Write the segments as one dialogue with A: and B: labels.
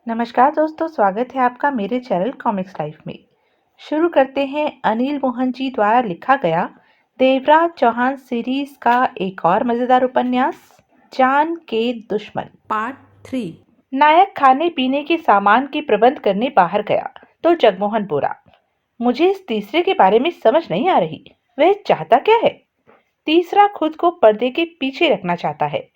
A: नमस्कार दोस्तों, स्वागत है आपका मेरे चैनल कॉमिक्स लाइफ में। शुरू करते हैं अनिल मोहन जी द्वारा लिखा गया देवराज चौहान सीरीज का एक और मजेदार उपन्यास, जान के दुश्मन
B: पार्ट 3।
A: नायक खाने पीने के सामान के प्रबंध करने बाहर गया तो जगमोहन बोला, मुझे इस तीसरे के बारे में समझ नहीं आ रही। वह चाहता क्या है? तीसरा खुद को पर्दे के पीछे रखना चाहता है।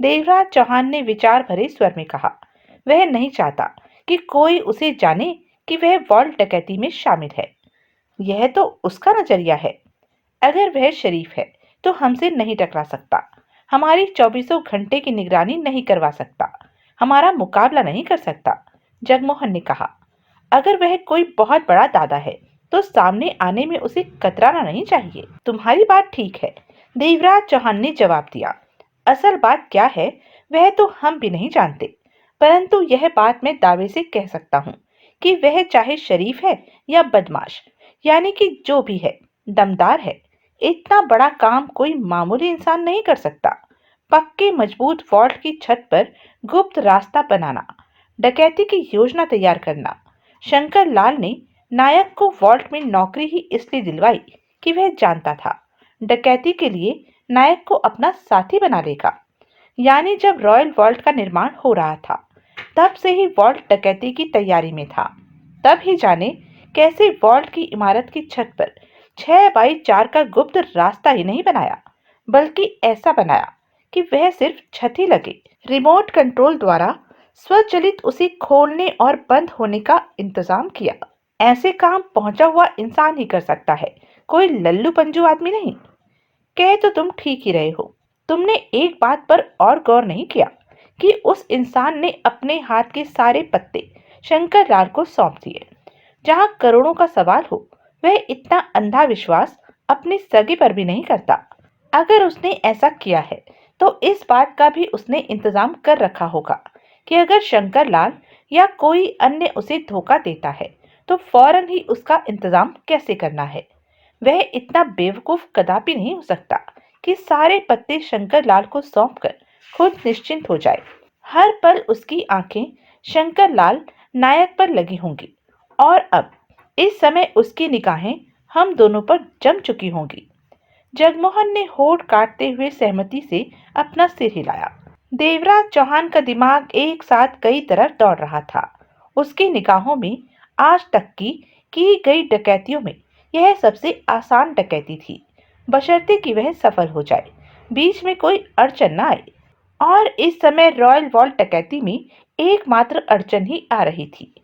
A: देवराज चौहान ने विचार भरे स्वर में कहा, वह नहीं चाहता कि कोई उसे जाने कि वह वॉल्ट डकैती में शामिल है। यह तो उसका नजरिया है। अगर वह शरीफ है तो हमसे नहीं टकरा सकता, हमारी 24 घंटे की निगरानी नहीं करवा सकता, हमारा मुकाबला नहीं कर सकता। जगमोहन ने कहा, अगर वह कोई बहुत बड़ा दादा है तो सामने आने में उसे कतराना नहीं चाहिए। तुम्हारी बात ठीक है, देवराज चौहान ने जवाब दिया। असल बात क्या है वह तो हम भी नहीं जानते, परंतु यह बात मैं दावे से कह सकता हूँ कि वह चाहे शरीफ है या बदमाश, यानी कि जो भी है, दमदार है। इतना बड़ा काम कोई मामूली इंसान नहीं कर सकता। पक्के मजबूत वॉल्ट की छत पर गुप्त रास्ता बनाना, डकैती की योजना तैयार करना। शंकर लाल ने नायक को वॉल्ट में नौकरी ही इसलिए दिलवाई कि वह जानता था डकैती के लिए नायक को अपना साथी बना लेगा। यानी जब रॉयल वॉल्ट का निर्माण हो रहा था तब से ही वॉल्ट डकैती की तैयारी में था। तब ही जाने कैसे वॉल्ट की इमारत की छत पर 6x4 का गुप्त रास्ता ही नहीं बनाया, बल्कि ऐसा बनाया कि वह सिर्फ छत ही लगे। रिमोट कंट्रोल द्वारा स्वचालित उसे खोलने और बंद होने का इंतजाम किया। ऐसे काम पहुंचा हुआ इंसान ही कर सकता है, कोई लल्लू पंजू आदमी नहीं। कह तो तुम ठीक ही रहे हो। तुमने एक बात पर और गौर नहीं किया कि उस इंसान ने अपने हाथ के सारे पत्ते शंकर लाल को सौंप दिए। जहां करोड़ों का सवाल हो, वह इतना अंधा विश्वास अपने सगे पर भी नहीं करता। अगर उसने ऐसा किया है तो इस बात का भी उसने इंतजाम कर रखा होगा कि अगर शंकर लाल या कोई अन्य उसे धोखा देता है तो फौरन ही उसका इंतजाम कैसे करना है। वह इतना बेवकूफ कदापि नहीं हो सकता कि सारे पत्ते शंकर लाल को सौंपकर खुद निश्चिंत हो जाए। हर पल उसकी आंखें शंकर लाल नायक पर लगी होंगी और अब इस समय उसकी निगाहें हम दोनों पर जम चुकी होंगी। जगमोहन ने होठ काटते हुए सहमति से अपना सिर हिलाया। देवराज चौहान का दिमाग एक साथ कई तरफ दौड़ रहा था। उसकी निगाहों में आज तक की गई डकैतियों में यह सबसे आसान डकैती थी, बशर्ते कि वह सफल हो जाए, बीच में कोई अड़चन न आए। और इस समय रॉयल वॉल्ट डकैती में एकमात्र अड़चन ही आ रही थी।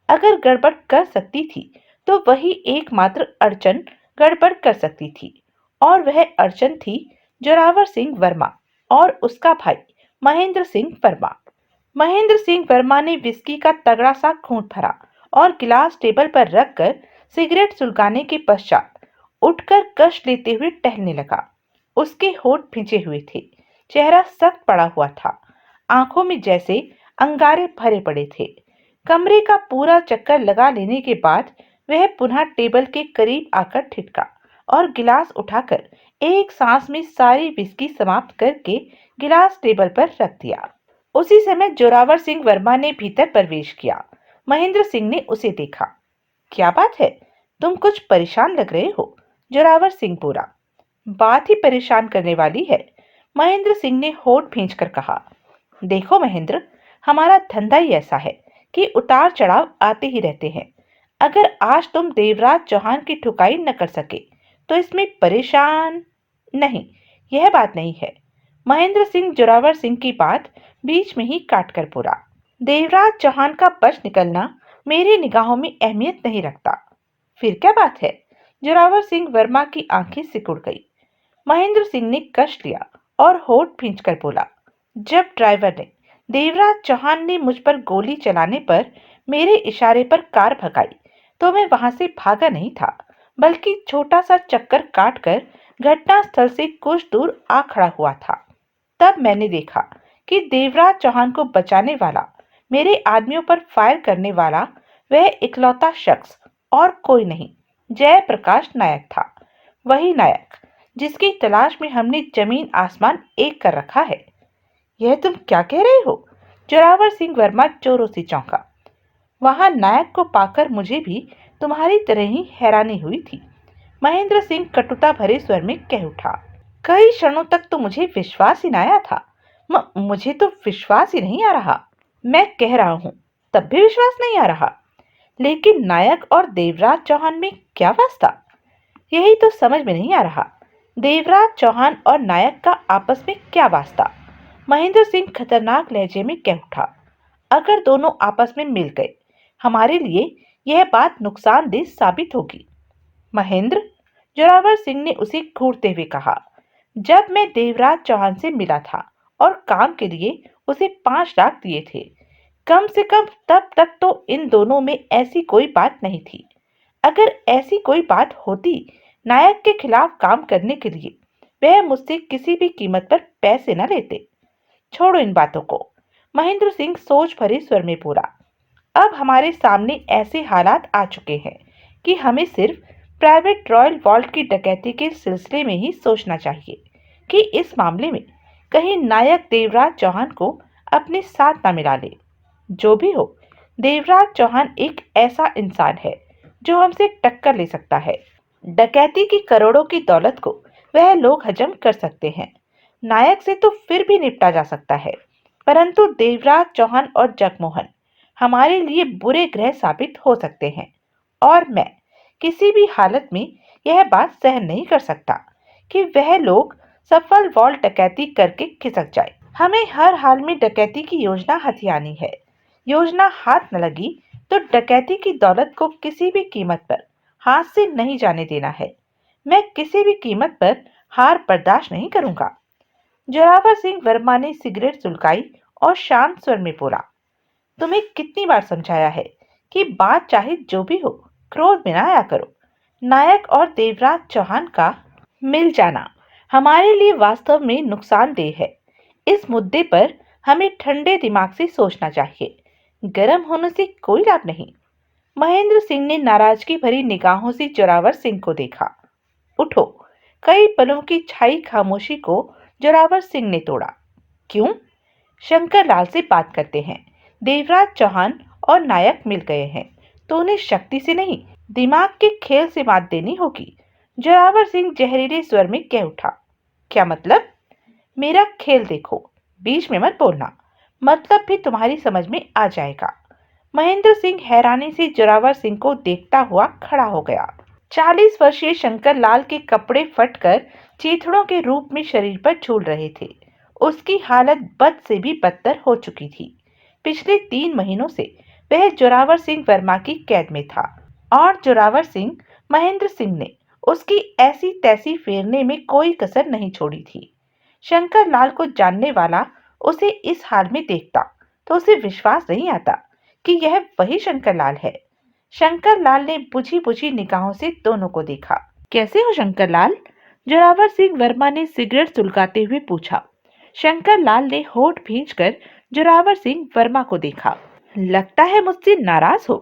A: अगर गड़बड़ कर सकती थी तो वही एकमात्र अड़चन गड़बड़ कर सकती थी, और वह अड़चन थी जोरावर सिंह वर्मा और उसका भाई महेंद्र सिंह वर्मा। महेंद्र सिंह वर्मा ने विस्की का तगड़ा सा घूंट भरा और गिलास टेबल पर रखकर सिगरेट सुलगाने के पश्चात उठकर कश लेते हुए टहलने लगा। उसके होठ भिंचे हुए थे, चेहरा सख्त पड़ा हुआ था, आंखों में जैसे अंगारे भरे पड़े थे। कमरे का पूरा चक्कर लगा लेने के बाद वह पुनः टेबल के करीब आकर ठिठका और गिलास उठाकर एक सांस में सारी विस्की समाप्त करके गिलास टेबल पर रख दिया। उसी समय जोरावर सिंह वर्मा ने भीतर प्रवेश किया। महेंद्र सिंह ने उसे देखा। क्या बात है, तुम कुछ परेशान लग रहे हो, जोरावर सिंह बोला। बात ही परेशान करने वाली है, महेंद्र सिंह ने होठ भींचकर कहा। देखो महेंद्र, हमारा धंधा ही ऐसा है कि उतार चढ़ाव आते ही रहते हैं। अगर आज तुम देवराज चौहान की ठुकाई न कर सके तो इसमें परेशान नहीं, यह बात नहीं है। महेंद्र सिंह जोरावर सिंह की बात बीच में ही काट कर बोला। देवराज चौहान का बच निकलना मेरी निगाहों में अहमियत नहीं रखता। फिर क्या बात है? जोरावर सिंह वर्मा की आंखें सिकुड़ गई। महेंद्र सिंह ने कश लिया और होठ भींचकर बोला, जब ड्राइवर ने देवराज चौहान ने मुझ पर गोली चलाने पर मेरे इशारे पर कार भगाई तो मैं वहां से भागा नहीं था, बल्कि छोटा सा चक्कर काटकर घटनास्थल से कुछ दूर आ खड़ा हुआ था। तब मैंने देखा कि देवराज चौहान को बचाने वाला, मेरे आदमियों पर फायर करने वाला वह इकलौता शख्स और कोई नहीं, जयप्रकाश नायक था। वही नायक जिसकी तलाश में हमने जमीन आसमान एक कर रखा है। यह तुम क्या कह रहे हो? जोरावर सिंह वर्मा जोरों से चौंका। वहां नायक को पाकर मुझे भी तुम्हारी तरह ही हैरानी हुई थी। महेंद्र सिंह कटुता भरे स्वर में कह उठा। कई क्षणों तक तो मुझे विश्वास ही न आया था। मुझे तो विश्वास ही नहीं आ रहा। मैं कह रहा हूँ, तब भी विश्वास नहीं आ रहा। लेकिन नायक और देवराज चौहान में क्या वास्ता? यही तो समझ में नहीं आ रहा। देवराज चौहान और नायक का आपस में क्या वास्ता? महेंद्र सिंह खतरनाक लहजे में कह उठा। अगर दोनों आपस में मिल गए, हमारे लिए यह बात नुकसानदेह साबित होगी। महेंद्र, जोरावर सिंह ने उसे घूरते हुए कहा, जब मैं देवराज चौहान से मिला था और काम के लिए उसे 5 लाख दिए थे, कम से कम तब तक तो इन दोनों में ऐसी कोई बात नहीं थी। अगर ऐसी कोई बात होती, नायक के खिलाफ काम करने के लिए वह मुझसे किसी भी कीमत पर पैसे न लेते। छोड़ो इन बातों को। महेंद्र सिंह सोच भरे स्वर में बोला। अब हमारे सामने ऐसे हालात आ चुके हैं कि हमें सिर्फ प्राइवेट रॉयल वॉल्ट की डकैती के सिलसिले में ही सोचना चाहिए कि इस मामले में कहीं नायक देवराज चौहान को अपने साथ ना मिला ले। जो भी हो, देवराज चौहान एक ऐसा इंसान है जो हमसे टक्कर ले सकता है। डकैती की करोड़ों की दौलत को वह लोग हजम कर सकते हैं। नायक से तो फिर भी निपटा जा सकता है, परंतु देवराज चौहान और जगमोहन हमारे लिए बुरे ग्रह साबित हो सकते हैं। और मैं किसी भी हालत में यह बात सहन नहीं कर सकता कि वह लोग सफल वॉल्ट डकैती करके खिसक जाए। हमें हर हाल में डकैती की योजना हथियानी है। योजना हाथ न लगी तो डकैती की दौलत को किसी भी कीमत पर हाथ से नहीं जाने देना है। मैं किसी भी कीमत पर हार बर्दाश्त नहीं करूंगा। जोरावर सिंह वर्मा ने सिगरेट सुलगाई और शांत स्वर में बोला, तुम्हें कितनी बार समझाया है कि बात चाहे जो भी हो, क्रोध में ना आया करो। नायक और देवराज चौहान का मिल जाना हमारे लिए वास्तव में नुकसानदेह है। इस मुद्दे पर हमें ठंडे दिमाग से सोचना चाहिए। गर्म होने से कोई लाभ नहीं। महेंद्र सिंह ने नाराजगी भरी निगाहों से जोरावर सिंह को देखा। उठो। कई पलों की छाई खामोशी को जोरावर सिंह ने तोड़ा। क्यों? शंकर लाल से बात करते हैं। देवराज चौहान और नायक मिल गए हैं तो उन्हें शक्ति से नहीं, दिमाग के खेल से मात देनी होगी। जोरावर सिंह जहरीले स्वर में कह उठा। क्या मतलब? मेरा खेल देखो, बीच में मत बोलना। मतलब भी तुम्हारी समझ में आ जाएगा। महेंद्र सिंह हैरानी से जोरावर सिंह को देखता हुआ खड़ा हो गया। 40 वर्षीय शंकर लाल के कपड़े फटकर चीथड़ों के रूप में शरीर पर झूल रहे थे। उसकी हालत बद से भी बदतर हो चुकी थी। पिछले 3 महीनों से वह जोरावर सिंह वर्मा की कैद में था और जोरावर सिंह महेंद्र सिंह ने उसकी ऐसी तैसी फेरने में कोई कसर नहीं छोड़ी थी। शंकर लाल को जानने वाला उसे इस हाल में देखता तो उसे विश्वास नहीं आता कि यह वही शंकर लाल है। शंकर लाल ने बुझी बुझी निगाहों से दोनों को देखा। कैसे हो शंकर लाल? जोरावर सिंह वर्मा ने सिगरेट सुलगाते हुए पूछा। शंकर लाल ने होठ भींचकर जोरावर सिंह वर्मा को देखा। लगता है मुझसे नाराज हो।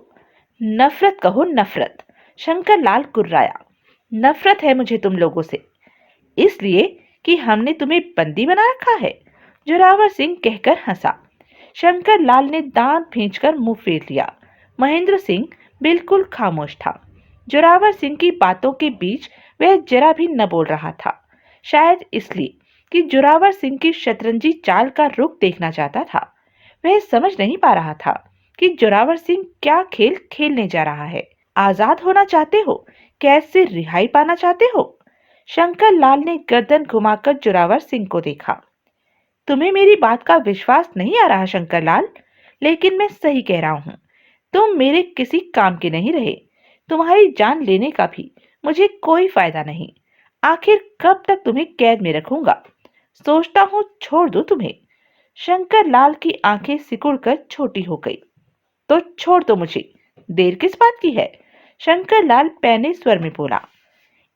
A: नफरत कहो, नफरत। शंकर लाल कुर्राया। नफरत है मुझे तुम लोगों से, इसलिए कि हमने तुम्हें बंदी बना रखा है। जोरावर सिंह कहकर हंसा। शंकर लाल ने दांत भींचकर मुंह फेर लिया। महेंद्र सिंह बिल्कुल खामोश था। जोरावर सिंह की बातों के बीच वह जरा भी न बोल रहा था, शायद इसलिए कि जोरावर सिंह की शतरंजी चाल का रुख देखना चाहता था। वह समझ नहीं पा रहा था कि जोरावर सिंह क्या खेल खेलने जा रहा है। आजाद होना चाहते हो? कैद से रिहाई पाना चाहते हो? शंकर लाल ने गर्दन घुमाकर जोरावर सिंह को देखा। तुम्हें मेरी बात का विश्वास नहीं आ रहा शंकर लाल, लेकिन मैं सही कह रहा हूँ। तुम मेरे किसी काम के नहीं रहे। तुम्हारी जान लेने का भी मुझे कोई फायदा नहीं। आखिर कब तक तुम्हें कैद में रखूंगा? सोचता हूँ छोड़ दूं तुम्हें। शंकर लाल की आंखें सिकुड़कर छोटी हो गई। तो छोड़ दो मुझे, देर किस बात की है? शंकर लाल पैने स्वर में बोला।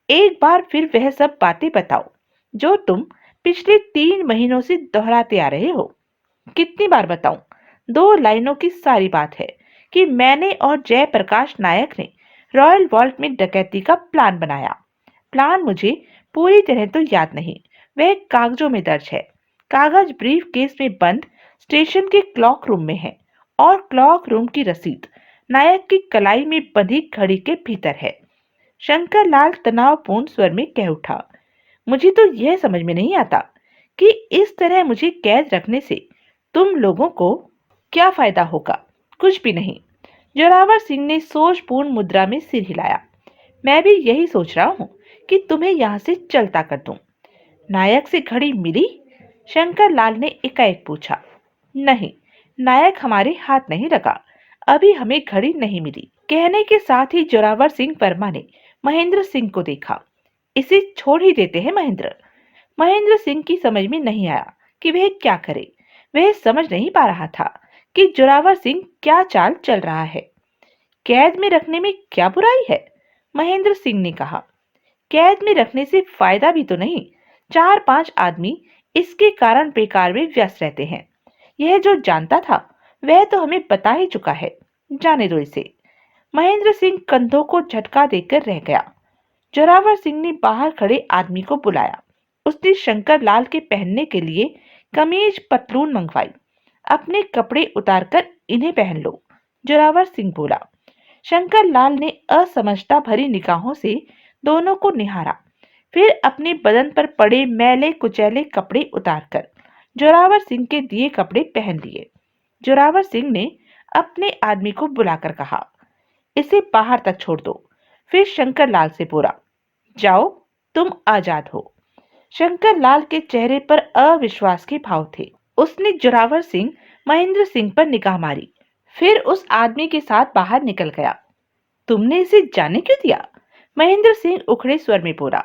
A: एक बार फिर वह सब बातें बताओ जो तुम पिछले 3 महीनों से दोहराते आ रहे हो। कितनी बार बताऊं? 2 लाइनों की सारी बात है कि मैंने और जयप्रकाश नायक ने रॉयल वॉल्ट में डकैती का प्लान बनाया। प्लान मुझे पूरी तरह तो याद नहीं, वह कागजों में दर्ज है। कागज ब्रीफ केस में बंद स्टेशन के क्लॉक रूम में है और क्लॉक रूम की रसीद नायक की कलाई में बंधी घड़ी के भीतर है। शंकर लाल तनावपूर्ण स्वर में कह उठा, मुझे तो यह समझ में नहीं आता कि इस तरह मुझे कैद रखने से तुम लोगों को क्या फायदा होगा। कुछ भी नहीं। जोरावर सिंह ने सोचपूर्ण मुद्रा में सिर हिलाया। मैं भी यही सोच रहा हूँ कि तुम्हें यहाँ से चलता कर दूं। नायक से घड़ी मिली? शंकर लाल ने एकाएक पूछा। नहीं, नायक हमारे हाथ नहीं लगा। अभी हमें घड़ी नहीं मिली। कहने के साथ ही जोरावर सिंह वर्मा ने महेंद्र सिंह को देखा। इसे छोड़ ही देते हैं महेंद्र। महेंद्र सिंह की समझ में नहीं आया कि वह क्या करे। वह समझ नहीं पा रहा था कि जोरावर सिंह क्या चाल चल रहा है। कैद में रखने में क्या बुराई है? महेंद्र सिंह ने कहा। कैद में रखने से फायदा भी तो नहीं। 4-5 आदमी इसके कारण बेकार में व्यस्त रहते हैं। यह जो जानता था वह तो हमें बता ही चुका है। जाने दो इसे। महेंद्र सिंह कंधों को झटका देकर रह गया। जोरावर सिंह ने बाहर खड़े आदमी को बुलाया। उसने शंकर लाल के पहनने के लिए कमीज पतलून मंगवाई। अपने कपड़े उतारकर इन्हें पहन लो, जोरावर सिंह बोला। शंकर लाल ने असमझता भरी निगाहों से दोनों को निहारा, फिर अपने बदन पर पड़े मैले कुचैले कपड़े उतारकर जोरावर सिंह के दिए कपड़े पहन लिए। जोरावर सिंह ने अपने आदमी को बुलाकर कहा, इसे बाहर तक छोड़ दो। फिर शंकर लाल से बोला, जाओ, तुम आजाद हो। शंकर लाल के चेहरे पर अविश्वास के भाव थे। उसने जोरावर सिंह, महेंद्र सिंह पर निगाह मारी, फिर उस आदमी के साथ बाहर निकल गया। तुमने इसे जाने क्यों दिया? महेंद्र सिंह उखड़े स्वर में बोला।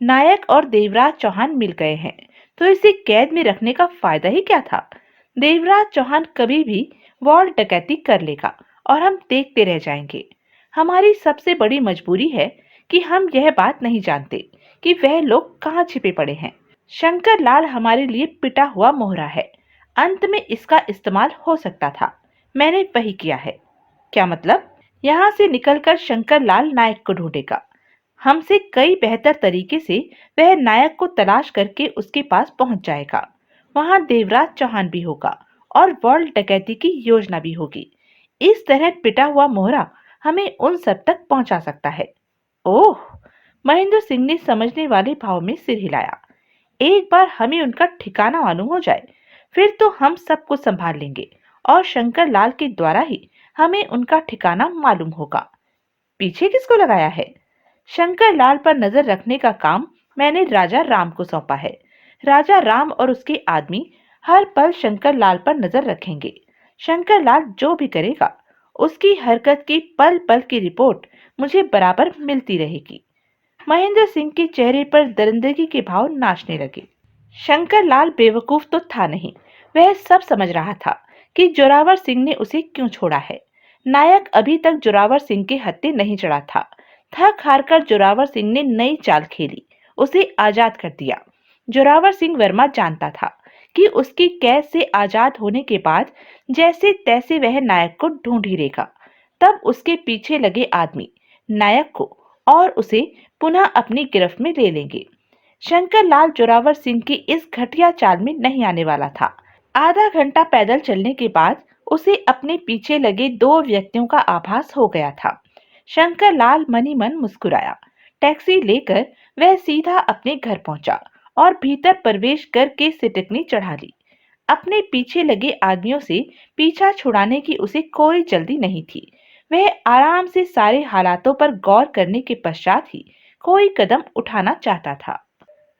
A: नायक और देवराज चौहान मिल गए हैं तो इसे कैद में रखने का फायदा ही क्या था? देवराज चौहान कभी भी वॉल्ट डकैती कर लेगा और हम देखते रह जाएंगे। हमारी सबसे बड़ी मजबूरी है कि हम यह बात नहीं जानते कि वह लोग कहाँ छिपे पड़े हैं। शंकर लाल हमारे लिए पिटा हुआ मोहरा है। अंत में इसका इस्तेमाल हो सकता था। मैंने वही किया है। क्या मतलब? यहाँ से निकलकर शंकर लाल नायक को ढूंढेगा। हमसे कई बेहतर तरीके से वह नायक को तलाश करके उसके पास पहुंच जाएगा। वहां देवराज चौहान भी होगा और वॉल्ट डकैती की योजना भी होगी। इस तरह पिटा हुआ मोहरा हमें उन सब तक पहुंचा सकता है। ओह! महेंद्र सिंह ने समझने वाले भाव में सिर हिलाया। एक बार हमें उनका ठिकाना मालूम हो जाए, फिर तो हम सब कुछ संभाल लेंगे और शंकर लाल के द्वारा ही हमें उनका ठिकाना मालूम होगा। पीछे किसको लगाया है? शंकर लाल पर नजर रखने का काम मैंने राजा राम को सौंपा है। राजा राम और उसके आदमी हर पल शंकर लाल पर नजर रखेंगे। शंकर लाल जो भी करेगा, उसकी हरकत की पल पल की रिपोर्ट मुझे बराबर मिलती रहेगी। महेंद्र सिंह के चेहरे पर दरिंदगी के भाव नाचने लगे। शंकर लाल बेवकूफ तो था नहीं। वह सब समझ रहा था कि जोरावर सिंह ने उसे क्यों छोड़ा है। नायक अभी तक जोरावर सिंह के हत्थे नहीं चढ़ा था। थक हार कर जोरावर सिंह ने नई चाल खेली, उसे आजाद कर दिया। जोरावर सिंह वर्मा जानता था कि उसकी कैद से आजाद होने के बाद जैसे तैसे वह नायक को ढूंढ ही लेगा। तब उसके पीछे लगे आदमी नायक को और उसे पुनः अपनी गिरफ्त में ले लेंगे। शंकर लाल जोरावर सिंह की इस घटिया चाल में नहीं आने वाला था। आधा घंटा पैदल चलने के बाद उसे अपने पीछे लगे 2 व्यक्तियों का आभास हो गया था। शंकर लाल मनी मन मुस्कुराया। टैक्सी लेकर वह सीधा अपने घर पहुंचा और भीतर प्रवेश करके सिटकनी चढ़ा ली। अपने पीछे लगे आदमियों से पीछा छुड़ाने की उसे कोई जल्दी नहीं थी। वह आराम से सारे हालातों पर गौर करने के पश्चात ही कोई कदम उठाना चाहता था।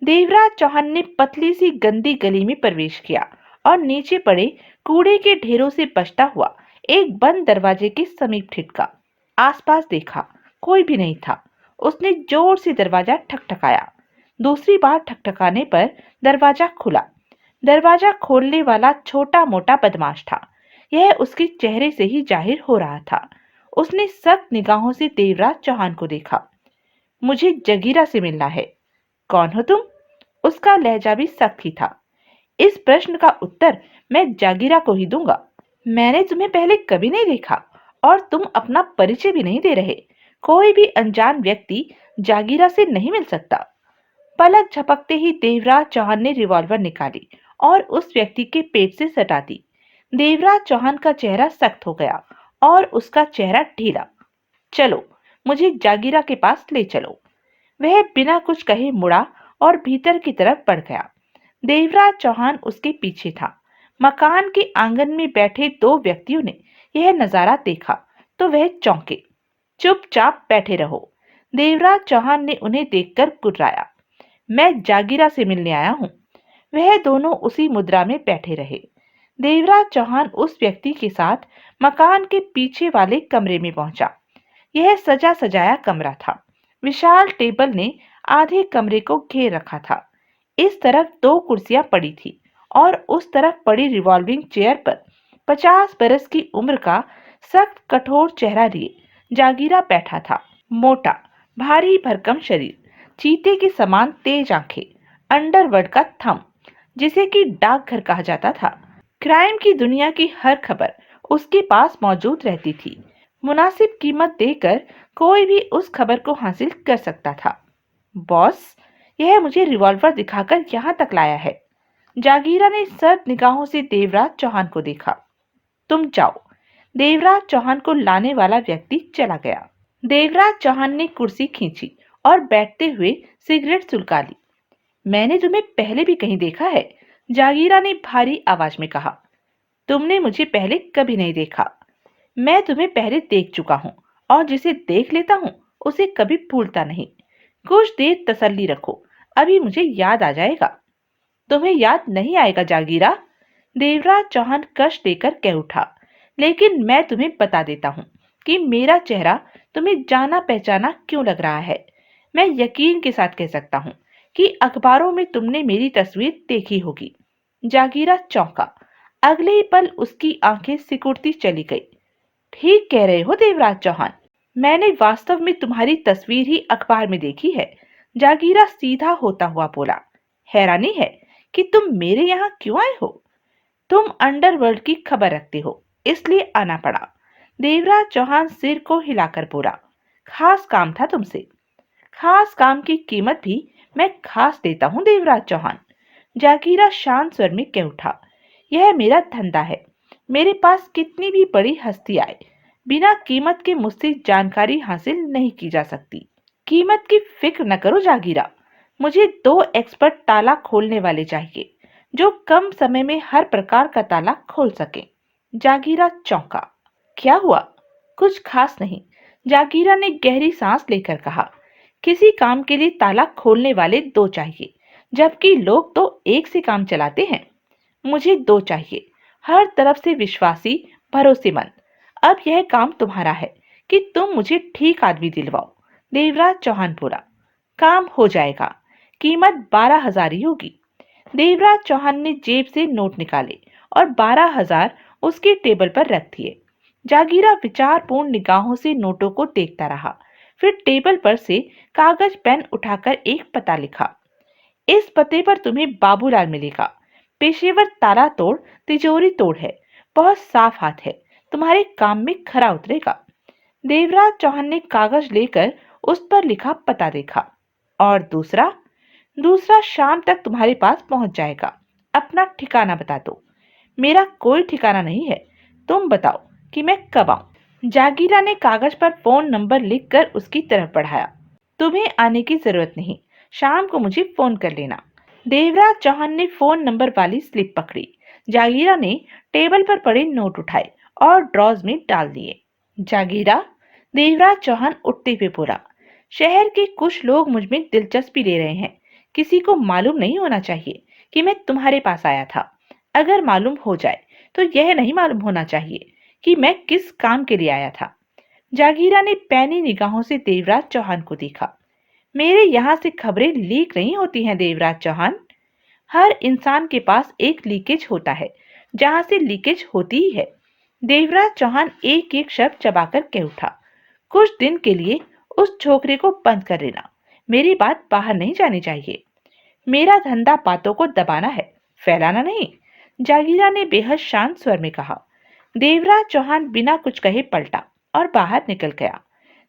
A: देवराज चौहान ने पतली सी गंदी गली में प्रवेश किया और नीचे पड़े कूड़े के ढेरों से बचता हुआ एक बंद दरवाजे के समीप ठिठका। आसपास देखा, कोई भी नहीं था। उसने जोर से दरवाजा ठकठकाया। दूसरी बार ठकठकाने पर दरवाजा खुला। दरवाजा खोलने वाला छोटा मोटा बदमाश था। यह उसके चेहरे से ही जाहिर हो रहा था। उसने सख्त निगाहों से देवराज चौहान को देखा। मुझे जगीरा से मिलना है। कौन हो तुम? उसका लहजा भी सख्त ही था। इस प्रश्न का उत्तर मैं जागीरा को ही दूंगा। मैंने तुम्हें पहले कभी नहीं देखा और तुम अपना परिचय भी नहीं दे रहे। कोई भी अनजान व्यक्ति जागीरा से नहीं मिल सकता। पलक झपकते ही देवराज चौहान ने रिवॉल्वर निकाली और उस व्यक्ति के पेट से सटा दी। देवराज चौहान का चेहरा सख्त हो गया और उसका चेहरा ढीला। चलो, मुझे जागीरा के पास ले चलो। वह बिना कुछ कहे मुड़ा और भीतर की तरफ बढ़ गया। देवराज चौहान उसके पीछे था। मकान के आंगन में बैठे दो व्यक्तियों ने यह नजारा देखा तो वह चौंके। चुपचाप बैठे रहो, देवराज चौहान ने उन्हें देखकर गुर्राया। मैं जागीरा से मिलने आया हूँ। वह दोनों उसी मुद्रा में बैठे रहे। देवराज चौहान उस व्यक्ति के साथ मकान के पीछे वाले कमरे में पहुंचा। यह सजा सजाया कमरा था। विशाल टेबल ने आधे कमरे को घेर रखा था। इस तरफ दो कुर्सियां पड़ी थी और उस तरफ पड़ी रिवॉल्विंग चेयर पर 50 बरस की उम्र का सख्त कठोर चेहरा लिए जागीरा बैठा था। मोटा, भारी भरकम शरीर, चीते के समान तेज आंखें, अंडरवर्ल्ड का थंब जिसे कि डाकघर कहा जाता था। क्राइम की दुनिया की हर खबर उसके पास मौजूद रहती थी। मुनासिब कीमत देकर कोई भी उस खबर को हासिल कर सकता था। बॉस, यह मुझे रिवॉल्वर दिखाकर यहाँ तक लाया है। जागीरा ने सर्द निगाहों से देवराज चौहान को देखा। तुम जाओ। देवराज चौहान को लाने वाला व्यक्ति चला गया। देवराज चौहान ने कुर्सी खींची और बैठते हुए सिगरेट सुलगा ली। मैंने तुम्हें पहले भी कहीं देखा है, जागीरा ने भारी आवाज में कहा। तुमने मुझे पहले कभी नहीं देखा। मैं तुम्हें पहले देख चुका हूँ और जिसे देख लेता हूँ उसे कभी भूलता नहीं। कुछ देर तसल्ली रखो, अभी मुझे याद आ जाएगा। तुम्हें याद नहीं आएगा जागीरा, देवराज चौहान कष्ट देकर कह उठा। लेकिन मैं तुम्हें बता देता हूँ कि मेरा चेहरा तुम्हें जाना पहचाना क्यों लग रहा है। मैं यकीन के साथ कह सकता हूँ कि अखबारों में तुमने मेरी तस्वीर देखी होगी। जागीरा चौंका। अगले ही पल उसकी आंखें सिकुड़ती चली गई। ठीक कह रहे हो देवराज चौहान, मैंने वास्तव में तुम्हारी तस्वीर ही अखबार में देखी है, जागीरा सीधा होता हुआ बोला। हैरानी है कि तुम मेरे यहाँ क्यों आए हो। तुम अंडरवर्ल्ड की खबर रखते हो, इसलिए आना पड़ा, देवराज चौहान सिर को हिलाकर बोला। खास काम था तुमसे। खास काम की कीमत भी मैं खास देता हूँ देवराज चौहान, जागीरा शांत स्वर में कह उठा। यह मेरा धंधा है। मेरे पास कितनी भी बड़ी हस्ती आए, बिना कीमत के मुझसे जानकारी हासिल नहीं की जा सकती। कीमत की फिक्र न करो जागीरा, मुझे दो एक्सपर्ट ताला खोलने वाले चाहिए जो कम समय में हर प्रकार का ताला खोल सके। जागीरा चौंका। क्या हुआ? कुछ खास नहीं, जागीरा ने गहरी सांस लेकर कहा। किसी काम के लिए ताला खोलने वाले दो चाहिए, जबकि लोग तो एक से काम चलाते हैं। मुझे दो चाहिए, हर तरफ से विश्वासी, भरोसेमंद। अब यह काम तुम्हारा है कि तुम मुझे ठीक आदमी दिलवाओ, देवराज चौहान बोला। काम हो जाएगा, कीमत 12,000 ही होगी। देवराज चौहान ने जेब से नोट निकाले और 12,000 उसके टेबल पर रख दिए। जागीरा विचारपूर्ण निगाहों से नोटों को देखता रहा, फिर टेबल पर से कागज पेन उठाकर एक पता लिखा। इस पते पर तुम्हें बाबूलाल मिलेगा। पेशेवर ताला तोड़, तिजोरी तोड़ है, बहुत साफ हाथ है, तुम्हारे काम में खरा उतरेगा। देवराज चौहान ने कागज लेकर उस पर लिखा पता देखा। और दूसरा? दूसरा शाम तक तुम्हारे पास पहुंच जाएगा। अपना ठिकाना बता दो। मेरा कोई ठिकाना नहीं है, तुम बताओ कि मैं कब आऊं। जागीरा ने कागज पर फोन नंबर लिखकर उसकी तरफ बढ़ाया। तुम्हें आने की जरूरत नहीं, शाम को मुझे फोन कर लेना। देवराज चौहान ने फोन नंबर वाली स्लिप पकड़ी। जागीरा ने टेबल पर पड़े नोट उठाए और ड्रॉज में डाल दिए। जागीरा, देवराज चौहान उठते हुए बोला। शहर के कुछ लोग मुझ में दिलचस्पी ले रहे हैं। किसी को मालूम नहीं होना चाहिए कि मैं तुम्हारे पास आया था। अगर मालूम हो जाए तो यह नहीं मालूम होना चाहिए कि मैं किस काम के लिए आया था। जागीरा ने पैनी निगाहों से देवराज चौहान को देखा। मेरे यहाँ से खबरें लीक नहीं होती हैं देवराज चौहान। हर इंसान के पास एक लीकेज होता है, जहां से लीकेज होती ही है। देवराज चौहान एक एक शब्द चबाकर कह उठा। कुछ दिन के लिए उस छोकरे को बंद कर लेना, मेरी बात बाहर नहीं जानी चाहिए। मेरा धंधा बातों को दबाना है, फैलाना नहीं, जागीरा ने बेहद शांत स्वर में कहा। देवराज चौहान बिना कुछ कहे पलटा और बाहर निकल गया।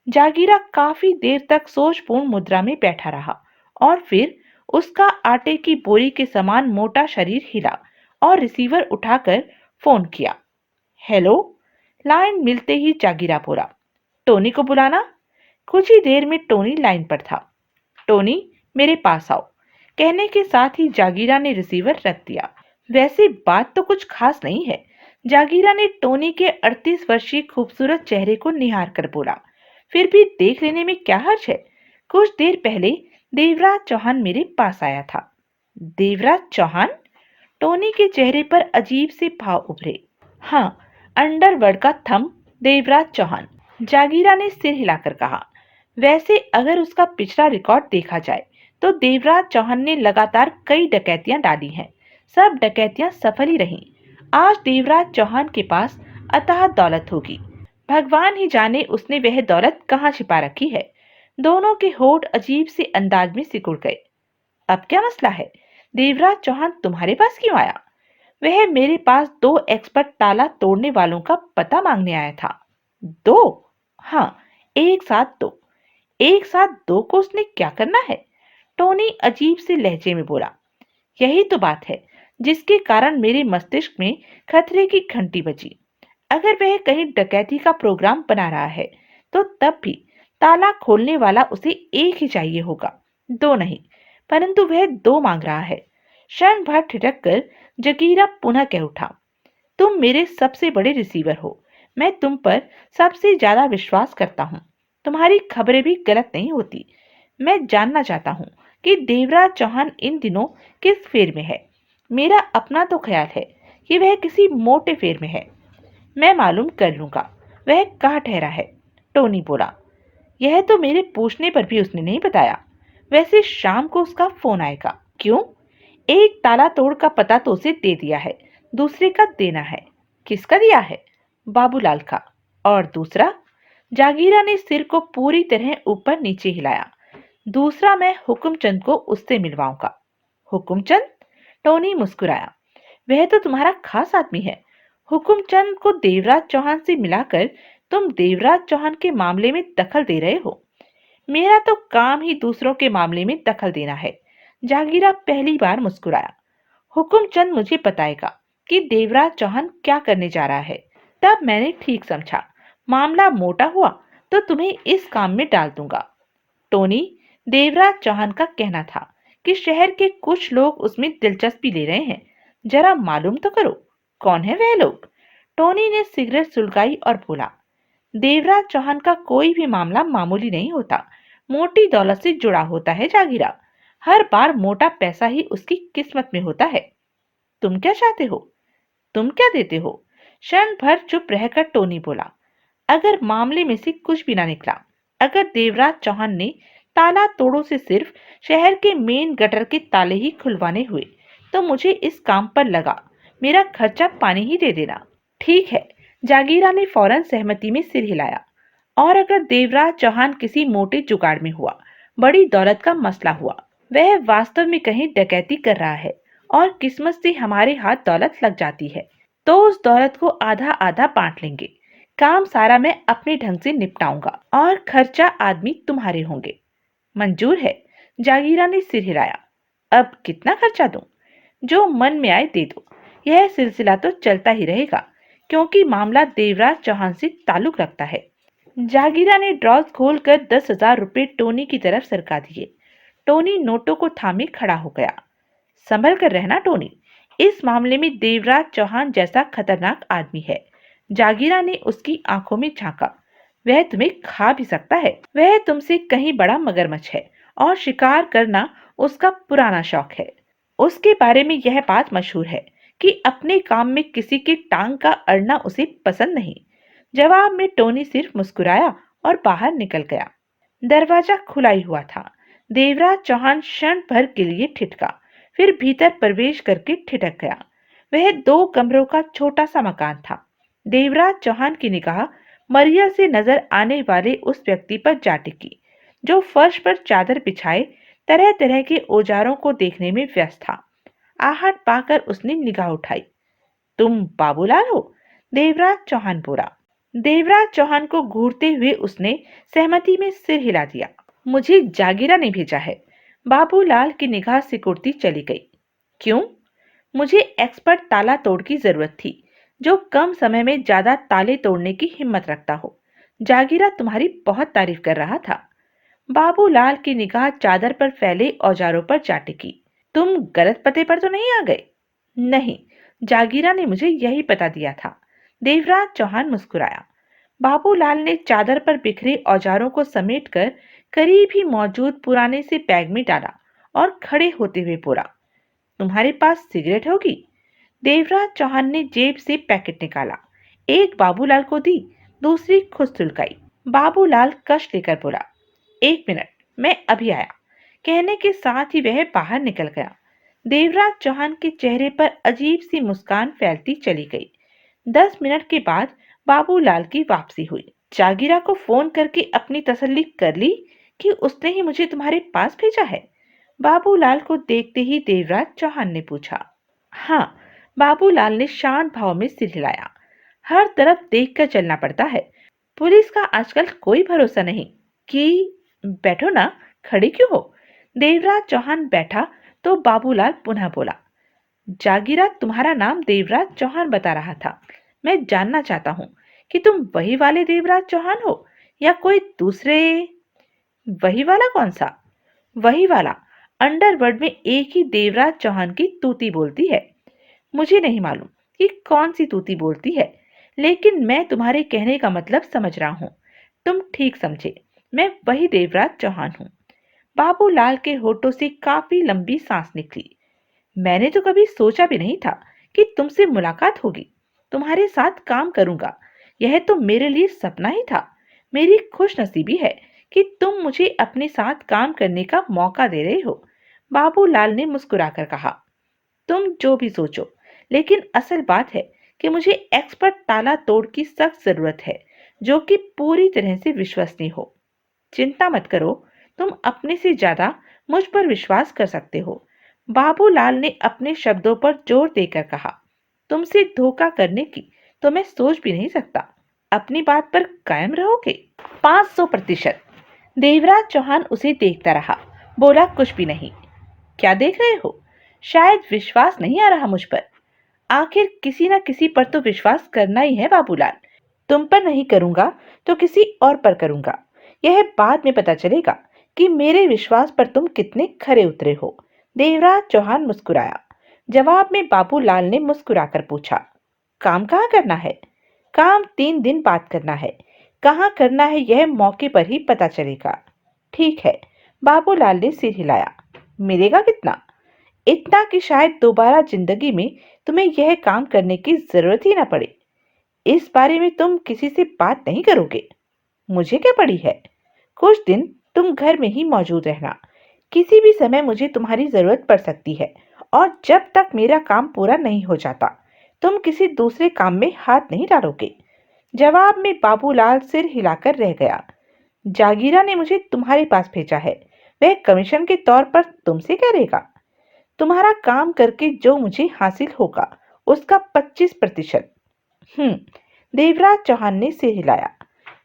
A: जागीरा काफी देर तक सोचपूर्ण मुद्रा में बैठा रहा और फिर उसका आटे की बोरी के समान मोटा शरीर हिला और रिसीवर उठाकर फोन किया। हेलो, लाइन मिलते ही जागीरा बोला, टोनी को बुलाना। कुछ ही देर में टोनी लाइन पर था। टोनी, मेरे पास आओ, कहने के साथ ही जागीरा ने रिसीवर रख दिया। वैसे बात तो कुछ खास नहीं है। जागीरा ने टोनी के 38 वर्षीय खूबसूरत चेहरे को निहार कर बोला, फिर भी देख लेने में क्या हर्ज है। कुछ देर पहले देवराज चौहान मेरे पास आया था। देवराज चौहान? टोनी के चेहरे पर अजीब से भाव उभरे। हाँ, अंडरवर्ल्ड का थंब देवराज चौहान, जागीरा ने सिर हिलाकर कहा। वैसे अगर उसका पिछला रिकॉर्ड देखा जाए तो देवराज चौहान ने लगातार कई डकैतियां डाली हैं। सब डकैतियां सफल ही रहीं। आज देवराज चौहान के पास अथाह दौलत होगी। भगवान ही जाने उसने वह दौलत कहाँ छिपा रखी है। दोनों के होठ अजीब से अंदाज में सिकुड़ गए। अब क्या मसला है? देवराज चौहान तुम्हारे पास क्यों आया? वह मेरे पास 2 एक्सपर्ट ताला तोड़ने वालों का पता मांगने आया था। 2? हाँ, एक साथ 2। एक साथ 2 को उसने क्या करना है? टोनी अजीब से लहजे में बोला। यही तो बात है जिसके कारण मेरे मस्तिष्क में खतरे की घंटी बजी। अगर वह कहीं डकैती का प्रोग्राम बना रहा है तो तब भी ताला खोलने वाला उसे एक ही चाहिए होगा, 2 नहीं। परंतु वह 2 मांग रहा है। क्षण भर ठिठक कर जगीरा पुनः कह उठा, तुम मेरे सबसे बड़े रिसीवर हो। मैं तुम पर सबसे ज्यादा विश्वास करता हूँ। तुम्हारी खबरें भी गलत नहीं होती। मैं जानना चाहता हूँ कि देवराज चौहान इन दिनों किस फेर में है। मेरा अपना तो ख्याल है कि वह किसी मोटे फेर में है। मैं मालूम कर लूंगा वह कहाँ ठहरा है, टोनी बोला। यह तो मेरे पूछने पर भी उसने नहीं बताया। वैसे शाम को उसका फोन आएगा। क्यों? एक ताला तोड़ का पता तो उसे दे दिया है, दूसरे का देना है। किसका दिया है? बाबूलाल का। और दूसरा? जागीरा ने सिर को पूरी तरह ऊपर नीचे हिलाया। दूसरा मैं हुकुमचंद को उससे मिलवाऊंगा। हुकुमचंद? टोनी मुस्कुराया। वह तो तुम्हारा खास आदमी है। हुकुमचंद को देवराज चौहान से मिलाकर तुम देवराज चौहान के मामले में दखल दे रहे हो। मेरा तो काम ही दूसरों के मामले में दखल देना है। जागीरा पहली बार मुस्कुराया। हुकुमचंद मुझे बताएगा कि देवराज चौहान क्या करने जा रहा है। तब मैंने ठीक समझा। मामला मोटा हुआ तो तुम्हें इस काम में डाल दूंगा। टोनी, देवराज चौहान का कहना था कि शहर के कुछ लोग उसमें दिलचस्पी ले रहे हैं। जरा मालूम तो करो, कौन है वह लोग? टोनी ने सिगरेट सुलगाई और बोला, देवराज चौहान का कोई भी मामला मामूली नहीं होता। मोटी दौलत से जुड़ा होता है जागीरा। हर बार मोटा पैसा ही उसकी किस्मत में होता है। तुम क्या चाहते हो? तुम क्या देते हो? क्षण भर चुप रहकर टोनी बोला, अगर मामले में से कुछ भी ना निकला, अगर देवराज चौहान ने ताला तोड़ों से सिर्फ शहर के मेन गटर के ताले ही खुलवाने हुए तो मुझे इस काम पर लगा मेरा खर्चा पानी ही दे देना। ठीक है, जागीरा ने फौरन सहमति में सिर हिलाया। और अगर देवराज चौहान किसी मोटे जुगाड़ में हुआ, बड़ी दौलत का मसला हुआ, वह वास्तव में कहीं डकैती कर रहा है और किस्मत से हमारे हाथ दौलत लग जाती है, तो उस दौलत को आधा आधा बांट लेंगे। काम सारा मैं अपने ढंग से निपटाऊंगा और खर्चा आदमी तुम्हारे होंगे। मंजूर है? जागीरा ने सिर हिलाया। अब कितना खर्चा दूं? जो मन में आए दे दो। यह सिलसिला तो चलता ही रहेगा क्योंकि मामला देवराज चौहान से ताल्लुक रखता है। जागीरा ने ड्रॉज खोलकर 10,000 रुपए टोनी की तरफ सरका दिए। टोनी नोटों को थामे खड़ा हो गया। संभल कर रहना टोनी, इस मामले में देवराज चौहान जैसा खतरनाक आदमी है। जागीरा ने उसकी आंखों में झांका। वह तुम्हें खा भी सकता है। वह तुमसे कहीं बड़ा मगरमच्छ है और शिकार करना उसका पुराना शौक है। उसके बारे में यह बात मशहूर है कि अपने काम में किसी की टांग का अड़ना उसे पसंद नहीं। जवाब में टोनी सिर्फ मुस्कुराया और बाहर निकल गया। दरवाजा खुला ही हुआ था। देवराज चौहान क्षण भर के लिए ठिठका, फिर भीतर प्रवेश करके ठिठक गया। वह 2 कमरों का छोटा सा मकान था। देवराज चौहान की निगाह मरिया से नजर आने वाले उस व्यक्ति पर जा टिकी जो फर्श पर चादर बिछाए तरह तरह के औजारों को देखने में व्यस्त था। आहट पाकर उसने निगाह उठाई। तुम बाबूलाल हो? देवराज चौहान बोला। देवराज चौहान को घूरते हुए उसने सहमति में सिर हिला दिया। मुझे जागीरा ने भेजा है। बाबूलाल की निगाह सिकुड़ती चली गई। क्यों? मुझे एक्सपर्ट ताला तोड़ की जरूरत थी। जो कम समय में ज्यादा ताले तोड़ने की हिम्मत रखता हो। जागीरा तुम्हारी बहुत तारीफ कर रहा था। बाबूलाल की निगाह चादर पर फैले औजारों पर जा टिकी। तुम गलत पते पर तो नहीं आ गए? नहीं, जागीरा ने मुझे यही पता दिया था। देवराज चौहान मुस्कुराया। बाबूलाल ने चादर पर बिखरे औजारों को समेटकर करीब ही मौजूद पुराने से बैग में डाला और खड़े होते हुए बोला, तुम्हारे पास सिगरेट होगी? देवराज चौहान ने जेब से पैकेट निकाला, एक बाबूलाल को दी, दूसरी खुद सुलगाई। बाबूलाल कश लेकर बोला, एक मिनट, मैं अभी आया। कहने के साथ ही वह बाहर निकल गया। देवराज चौहान के चेहरे पर अजीब सी मुस्कान फैलती चली गई। 10 मिनट के बाद बाबूलाल की वापसी हुई। जागीरा को फोन करके अपनी तसल्ली कर ली कि उसने ही मुझे तुम्हारे पास भेजा है? बाबूलाल को देखते ही देवराज चौहान ने पूछा। हाँ, बाबूलाल ने शांत भाव में सिर हिलाया। हर तरफ देखकर चलना पड़ता है। पुलिस का आजकल कोई भरोसा नहीं। कि बैठो ना, खड़ी क्यों हो? देवराज चौहान बैठा तो बाबूलाल पुनः बोला, जागीरा तुम्हारा नाम देवराज चौहान बता रहा था। मैं जानना चाहता हूँ कि तुम वही वाले देवराज चौहान हो या कोई दूसरे? वही वाला कौन सा? वही वाला, अंडरवर्ल्ड में एक ही देवराज चौहान की तूती बोलती है। मुझे नहीं मालूम कि कौन सी तूती बोलती है, लेकिन मैं तुम्हारे कहने का मतलब समझ रहा हूँ। तुम ठीक समझे, मैं वही देवराज चौहान हूँ। बाबूलाल के होठों से काफी लंबी सांस निकली। मैंने तो कभी सोचा भी नहीं था कि तुमसे मुलाकात होगी, तुम्हारे साथ काम करूंगा। यह तो मेरे लिए सपना ही था। मेरी खुशनसीबी है कि तुम मुझे अपने साथ काम करने का मौका दे रहे हो। बाबूलाल ने मुस्कुराकर कहा, तुम जो भी सोचो, लेकिन असल बात है कि मुझे एक्सपर्ट ताला तोड़ की सख्त जरूरत है, जो कि पूरी तरह से विश्वसनीय हो। चिंता मत करो, तुम अपने से ज्यादा मुझ पर विश्वास कर सकते हो। बाबूलाल ने अपने शब्दों पर जोर देकर कहा, तुमसे धोखा करने की तो मैं सोच भी नहीं सकता। अपनी बात पर कायम रहोगे? 500%। देवराज चौहान उसे देखता रहा, बोला कुछ भी नहीं। क्या देख रहे हो? शायद विश्वास नहीं आ रहा मुझ पर। आखिर किसी न किसी पर तो विश्वास करना ही है बाबूलाल। तुम पर नहीं करूंगा तो किसी और पर करूंगा। यह बाद में पता चलेगा कि मेरे विश्वास पर तुम कितने खरे उतरे हो। देवराज चौहान मुस्कुराया। जवाब में बाबूलाल ने मुस्कुराकर पूछा, काम कहाँ करना है? काम 3 दिन बाद करना है। कहाँ करना है यह मौके पर ही पता चलेगा। ठीक है। बाबूलाल ने सिर हिलाया। मिलेगा कितना? इतना कि शायद दोबारा जिंदगी में तुम्हें यह काम करने की जरूरत ही ना पड़े। इस बारे में तुम किसी से बात नहीं करोगे? मुझे क्या पड़ी है। कुछ दिन तुम घर में ही मौजूद रहना। किसी भी समय मुझे तुम्हारी जरूरत पड़ सकती है, और जब तक मेरा काम पूरा नहीं हो जाता तुम किसी दूसरे काम में हाथ नहीं डालोगे। जवाब में बाबूलाल सिर हिलाकर रह गया। जागीरा ने मुझे तुम्हारे पास भेजा है। वह कमीशन के तौर पर तुमसे करेगा। तुम्हारा काम करके जो मुझे हासिल होगा उसका 25%। देवराज चौहान ने सिर हिलाया।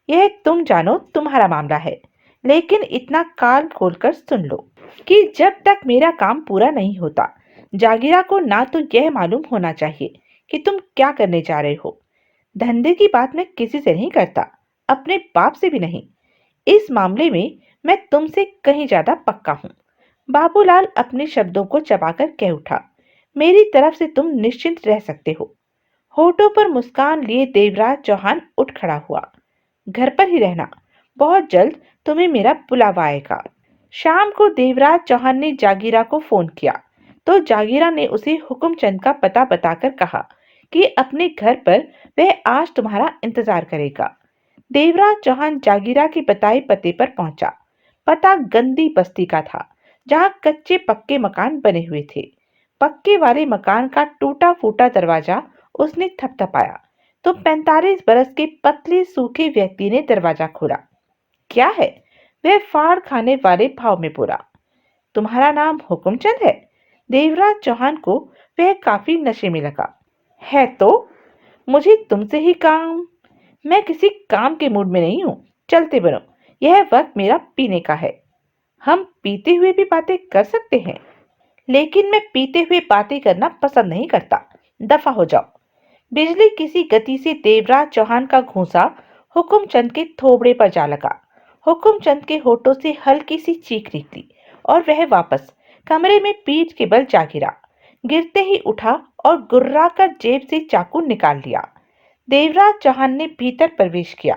A: यह तुम जानो, तुम्हारा मामला है, लेकिन इतना कान खोलकर सुन लो कि जब तक मेरा काम पूरा नहीं होता, जागीरा को ना तो यह मालूम होना चाहिए कि तुम क्या करने जा रहे हो। धंधे की बात मैं किसी से नहीं करता, अपने बाप से भी नहीं। इस मामले में मैं तुमसे कहीं ज्यादा पक्का हूँ। बाबूलाल अपने शब्दों को चबाकर कह उठा, मेरी तरफ से तुम निश्चिंत रह सकते हो। होठों पर मुस्कान लिए देवराज चौहान उठ खड़ा हुआ। घर पर ही रहना, बहुत जल्द तुम्हें मेरा बुलावा आएगा। शाम को देवराज चौहान ने जागीरा को फोन किया तो जागीरा ने उसे हुक्मचंद का पता बताकर कहा कि अपने घर पर वह आज तुम्हारा इंतजार करेगा। देवराज चौहान जागीरा के बताए पते पर पहुंचा। पता गंदी बस्ती का था, जहां कच्चे पक्के मकान बने हुए थे। पक्के वाले मकान का टूटा फूटा दरवाजा उसने थपथपाया तो 45 बरस के पतले सूखे व्यक्ति ने दरवाजा खोला। क्या है? वह फाड़ खाने वाले भाव में बोला, तुम्हारा नाम हुक्मचंद है? देवराज चौहान को वह काफी नशे में लगा। है तो मुझे तुमसे ही काम। मैं किसी काम के मूड में नहीं हूँ, चलते बनो। यह वक्त मेरा पीने का है। हम पीते हुए भी बातें कर सकते हैं, लेकिन मैं पीते हुए बातें करना पसंद नहीं करता। दफा हो जाओ। बिजली किसी गति से देवराज चौहान का घूंसा हुकुमचंद के थोबड़े पर जा लगा। हुकुमचंद के होठों से हल्की सी चीख निकली और वह वापस कमरे में पीठ के बल जा गिरा। गिरते ही उठा और गुर्रा कर जेब से चाकू निकाल लिया। देवराज चौहान ने भीतर प्रवेश किया।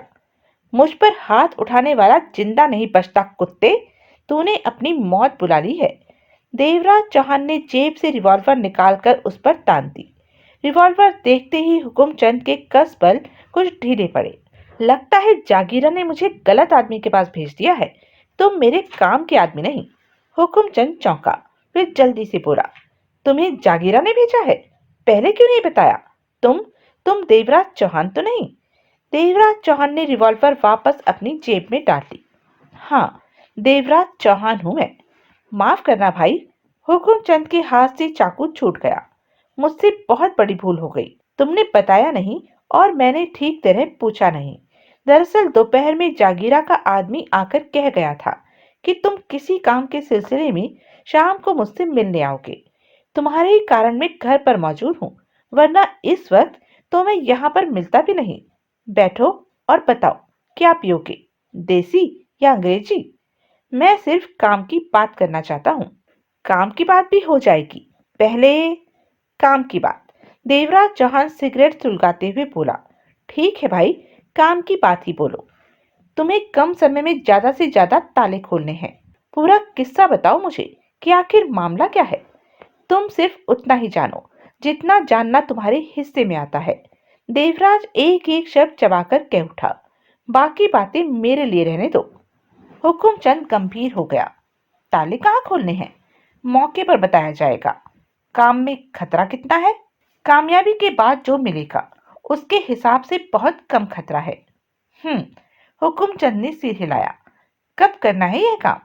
A: मुझ पर हाथ उठाने वाला जिंदा नहीं बचता कुत्ते, तूने अपनी मौत बुला ली है। देवराज चौहान ने जेब से रिवॉल्वर निकालकर उस पर तान दी। रिवॉल्वर देखते ही हुकुमचंद के कस बल कुछ ढीले पड़े। लगता है जागीरा ने मुझे गलत आदमी के पास भेज दिया है। तुम मेरे काम के आदमी नहीं। हुकुमचंद चौंका, फिर जल्दी से बोला, तुम्हें जागीरा ने भेजा है? पहले क्यों नहीं बताया? तुम देवराज चौहान तो नहीं? देवराज चौहान ने रिवॉल्वर वापस अपनी जेब में डाल ली। हाँ, देवराज चौहान हूं मैं। माफ करना भाई। हुकुमचंद के हाथ से चाकू छूट गया। मुझसे बहुत बड़ी भूल हो गई। तुमने बताया नहीं और मैंने ठीक तरह पूछा नहीं। दरअसल दोपहर में जागीरा का आदमी आकर कह गया था कि तुम किसी काम के सिलसिले में शाम को मुझसे मिलने आओगे। तुम्हारे ही कारण मैं घर पर मौजूद हूँ, वरना इस वक्त तो मैं यहाँ पर मिलता भी नहीं। बैठो और बताओ, क्या पियोगे, देसी या अंग्रेजी? मैं सिर्फ काम की बात करना चाहता हूँ। काम की बात भी हो जाएगी, पहले काम की बात। देवराज चौहान सिगरेट सुलगाते हुए बोला, ठीक है भाई, काम की बात ही बोलो। तुम्हें कम समय में ज्यादा से ज्यादा ताले खोलने हैं। पूरा किस्सा बताओ मुझे कि आखिर मामला क्या है। तुम सिर्फ उतना ही जानो जितना जानना तुम्हारे हिस्से में आता है। देवराज एक एक शब्द चबाकर कह उठा, बाकी बातें मेरे लिए रहने दो। हुकुमचंद गंभीर हो गया। ताले कहाँ खोलने हैं? मौके पर बताया जाएगा। काम में खतरा कितना है? कामयाबी के बाद जो मिलेगा उसके हिसाब से बहुत कम खतरा है। हम्म। हुकुमचंद ने सिर हिलाया। कब करना है यह काम?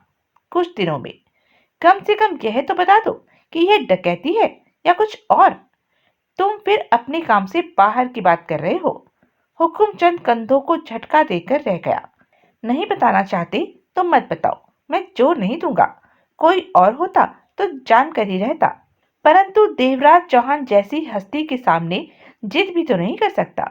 A: कुछ दिनों में। कम से कम यह तो बता दो कि यह डकैती है या कुछ और। तुम फिर अपने काम से बाहर की बात कर रहे हो। हुकुमचंद कंधों को झटका देकर रह गया। नहीं बताना चाहते तो मत बताओ, मैं जोर नहीं दूंगा। कोई और होता तो जानकर ही रहता, परंतु देवराज चौहान जैसी हस्ती के सामने जिद भी तो नहीं कर सकता।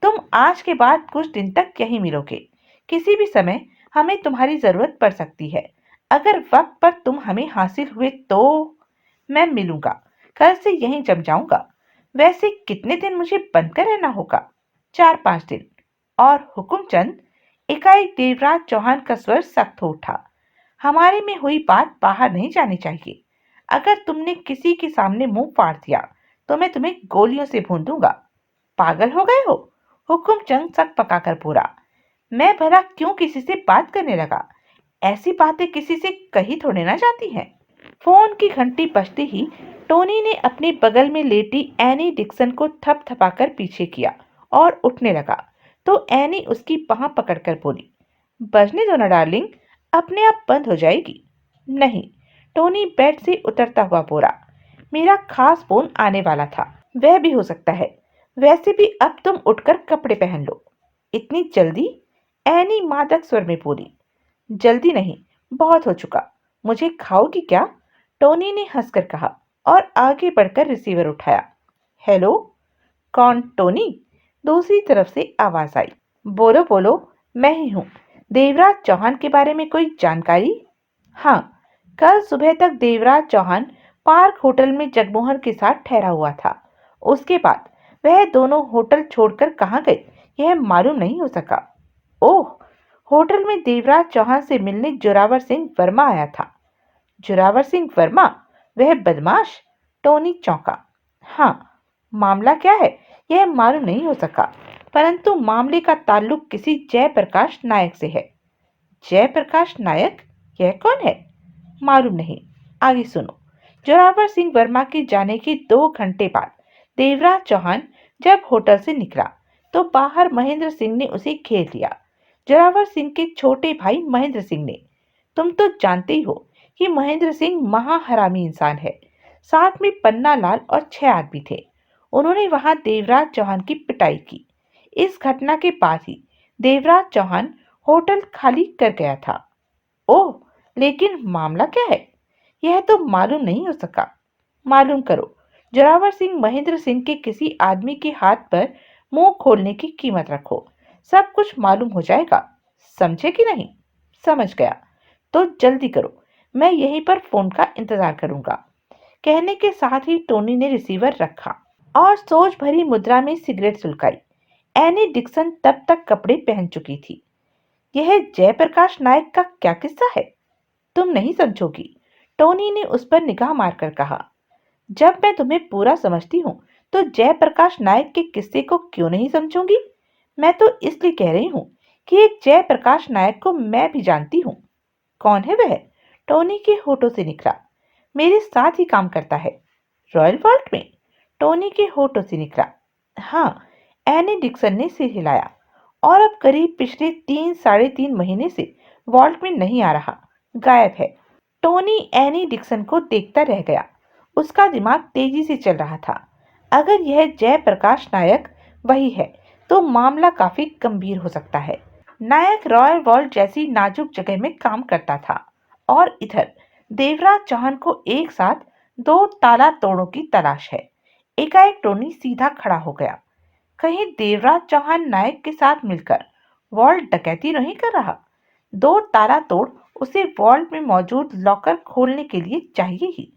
A: तुम आज के बाद कुछ दिन तक यहीं मिलोगे। किसी भी समय हमें तुम्हारी जरूरत पड़ सकती है। अगर वक्त पर तुम हमें हासिल हुए तो मैं मिलूंगा। कल से यहीं जम जाऊंगा। वैसे कितने दिन मुझे बंद कर रहना होगा? 4-5 दिन। और हुकुमचंद, एकाएक देवराज चौहान का स्वर सख्त हो उठा, हमारे में हुई बात बाहर नहीं जानी चाहिए। अगर तुमने किसी के सामने मुंह फाड़ दिया तो मैं तुम्हें गोलियों से भून दूंगा। पागल हो गए हो? हुकुमचंद सक पकाकर बोला, मैं भला क्यों किसी से बात करने लगा? ऐसी बातें किसी से कही थोड़े ना जाती हैं। फोन की घंटी बजते ही टोनी ने अपने बगल में लेटी एनी डिक्सन को थपथपाकर पीछे किया और उठने लगा तो एनी उसकी बाह पकड़कर बोली, बजने दो ना डार्लिंग, अपने आप बंद हो जाएगी। नहीं, टोनी बेड से उतरता हुआ बोला, मेरा खास फोन आने वाला था। वह भी हो सकता है। वैसे भी अब तुम उठकर कपड़े पहन लो। इतनी जल्दी? एनी मादक स्वर में बोली। जल्दी नहीं, बहुत हो चुका। मुझे खाओगी क्या? टोनी ने हंसकर कहा और आगे बढ़कर रिसीवर उठाया। हेलो। कौन? टोनी? दूसरी तरफ से आवाज आई। बोलो बोलो, मैं ही हूँ। देवराज चौहान के बारे में कोई जानकारी? हाँ, कल सुबह तक देवराज चौहान पार्क होटल में जगमोहन के साथ ठहरा हुआ था। उसके बाद वह दोनों होटल छोड़कर कहाँ गए यह मालूम नहीं हो सका। ओह, होटल में देवराज चौहान से मिलने जोरावर सिंह वर्मा आया था। जोरावर सिंह वर्मा? वह बदमाश? टोनी चौंका। हाँ। मामला क्या है यह मालूम नहीं हो सका, परंतु मामले का ताल्लुक किसी जयप्रकाश नायक से है। जयप्रकाश नायक? यह कौन है? मालूम नहीं। आगे सुनो। जोरावर सिंह वर्मा के जाने के 2 घंटे बाद देवराज चौहान जब होटल से निकला तो बाहर महेंद्र सिंह ने उसे घेर लिया। जोरावर सिंह के छोटे भाई महेंद्र सिंह ने। तुम तो जानते ही हो कि महेंद्र सिंह महाहरामी इंसान है। साथ में पन्ना लाल और 6 आदमी थे। उन्होंने वहां देवराज चौहान की पिटाई की। इस घटना के बाद ही देवराज चौहान होटल खाली कर गया था। ओह, लेकिन मामला क्या है? यह तो मालूम नहीं हो सका। मालूम करो। जोरावर सिंह महेंद्र सिंह के किसी आदमी के हाथ पर मुंह खोलने की कीमत रखो, सब कुछ मालूम हो जाएगा। समझे कि नहीं? समझ गया। तो जल्दी करो, मैं यहीं पर फोन का इंतजार करूंगा। कहने के साथ ही टोनी ने रिसीवर रखा और सोच भरी मुद्रा में सिगरेट सुलगाई। एनी डिक्सन तब तक कपड़े पहन चुकी थी। यह जयप्रकाश नायक का क्या किस्सा है? तुम नहीं समझोगी, टोनी ने उस पर निगाह मारकर कहा। जब मैं तुम्हें पूरा समझती हूँ तो जयप्रकाश नायक के किस्से को क्यों नहीं समझूंगी? मैं तो इसलिए कह रही हूँ कि एक जयप्रकाश नायक को मैं भी जानती हूँ। कौन है वह? टोनी के होठों से निकला। मेरे साथ ही काम करता है। रॉयल वॉल्ट में? टोनी के होठों से निकला। हाँ, एनी डिक्सन ने सिर हिलाया। और अब करीब पिछले 3 साढ़े 3 महीने से वॉल्ट में नहीं आ रहा, गायब है। टोनी एनी डिक्सन को देखता रह गया। उसका दिमाग तेजी से चल रहा था। अगर यह जयप्रकाश नायक वही है तो मामला काफी गंभीर हो सकता है। नायक रॉयल वॉल्ट जैसी नाजुक जगह में काम करता था और इधर देवराज चौहान को एक साथ 2 ताला तोड़ों की तलाश है। एकाएक टोनी सीधा खड़ा हो गया। कहीं देवराज चौहान नायक के साथ मिलकर वॉल्ट डकैती नहीं कर रहा? 2 ताला तोड़ उसे वॉल्ट में मौजूद लॉकर खोलने के लिए चाहिए ही।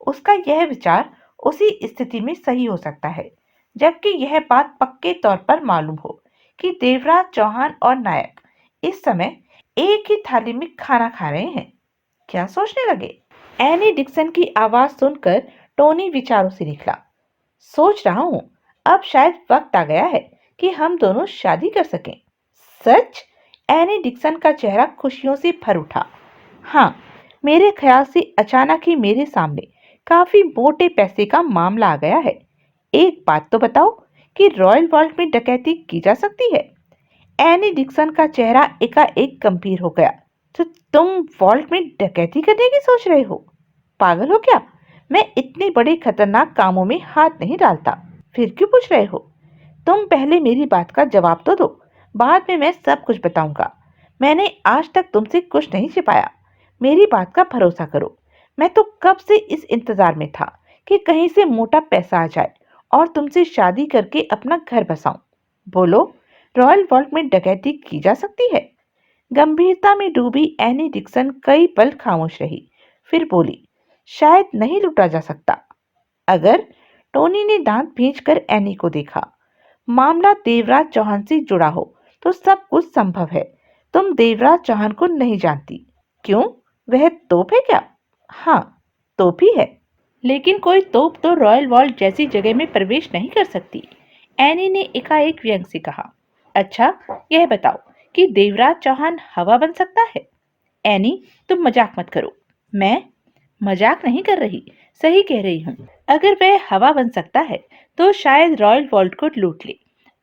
A: उसका यह विचार उसी स्थिति में सही हो सकता है, जबकि यह बात पक्के तौर पर मालूम हो कि देवराज चौहान और नायक इस समय एक ही थाली में खाना खा रहे हैं। क्या सोचने लगे? एनी डिक्सन की आवाज सुनकर टोनी विचारों से निकला। सोच रहा हूँ, अब शायद वक्त आ गया है कि हम दोनों शादी कर सकें। सच? एनी डिक्सन का चेहरा खुशियों से भर उठा। हाँ, मेरे ख्याल से अचानक ही मेरे सामने काफी मोटे पैसे का मामला आ गया है। एक बात तो बताओ कि रॉयल वॉल्ट में डकैती की जा सकती है? एनी डिक्सन का चेहरा एकाएक गंभीर हो गया। तो तुम वॉल्ट में डकैती करने की सोच रहे हो? पागल हो क्या? मैं इतने बड़े खतरनाक कामों में हाथ नहीं डालता। फिर क्यों पूछ रहे हो? तुम पहले मेरी बात का जवाब तो दो, बाद में मैं सब कुछ बताऊंगा। मैंने आज तक तुमसे कुछ नहीं छिपाया। मेरी बात का भरोसा करो। मैं तो कब से इस इंतजार में था कि कहीं से मोटा पैसा आ जाए और तुमसे शादी करके अपना घर बसाऊं। बोलो, रॉयल वॉल्ट में डकैती की जा सकती है? गंभीरता में डूबी एनी डिक्सन कई पल खामोश रही, फिर बोली, शायद नहीं लूटा जा सकता। अगर? टोनी ने दांत भींचकर एनी को देखा। मामला देवराज चौहान से जुड़ा हो तो सब कुछ संभव है। तुम देवराज चौहान को नहीं जानती। क्यों? वह तोप है क्या? हाँ, तोप ही है। लेकिन कोई तोप तो रॉयल वॉल्ट जैसी जगह में प्रवेश नहीं कर सकती। एनी ने एकाएक व्यंग से कहा। अच्छा, यह बताओ कि देवराज चौहान हवा बन सकता है? एनी, तुम मजाक मत करो। मैं मजाक नहीं कर रही, सही कह रही हूँ। अगर वह हवा बन सकता है तो शायद रॉयल वॉल्ट को लूट ले,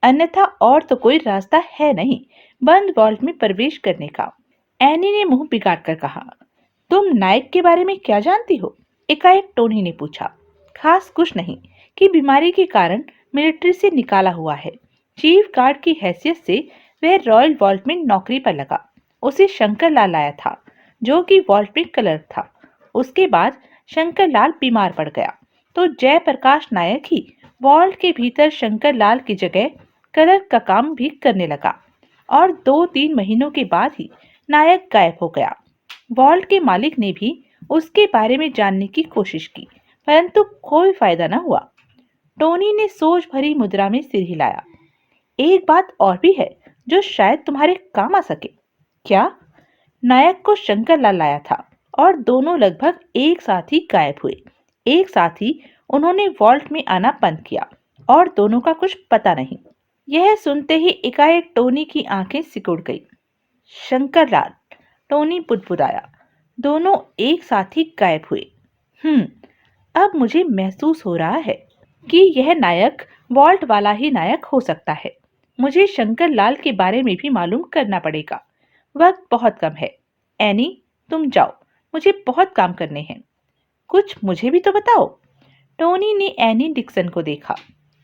A: अन्यथा और तो कोई रास्ता है नहीं बंद वॉल्ट में प्रवेश करने का। एनी ने मुंह बिगाड़ कर कहा। तुम नायक के बारे में क्या जानती हो? एकाएक टोनी ने पूछा। खास कुछ नहीं, कि बीमारी के कारण मिलिट्री से निकाला हुआ है। चीफ गार्ड की हैसियत से वह रॉयल वॉल्ट में नौकरी पर लगा। उसे शंकर लाल आया था, जो कि वॉल्ट में क्लर्क था। उसके बाद शंकर लाल बीमार पड़ गया तो जयप्रकाश नायक ही वॉल्ट के भीतर शंकर लाल की जगह क्लर्क का काम भी करने लगा और 2-3 महीनों के बाद ही नायक गायब हो गया। वॉल्ट के मालिक ने भी उसके बारे में जानने की कोशिश की, परंतु कोई फायदा न हुआ। टोनी ने सोच भरी मुद्रा में सिर हिलाया। एक बात और भी है जो शायद तुम्हारे काम आ सके। क्या? नायक को शंकर लाल लाया था और दोनों लगभग एक साथ ही गायब हुए। एक साथ ही उन्होंने वॉल्ट में आना बंद किया और दोनों का कुछ पता नहीं। यह सुनते ही एकाएक टोनी की आंखें सिकुड़ गई। शंकर लाल, टोनी बुदबुदाया, दोनों एक साथ ही गायब हुए। अब मुझे महसूस हो रहा है कि यह नायक वॉल्ट वाला ही नायक हो सकता है। मुझे शंकर लाल के बारे में भी मालूम करना पड़ेगा। वक्त बहुत कम है। एनी, तुम जाओ, मुझे बहुत काम करने हैं। कुछ मुझे भी तो बताओ। टोनी ने एनी डिक्सन को देखा।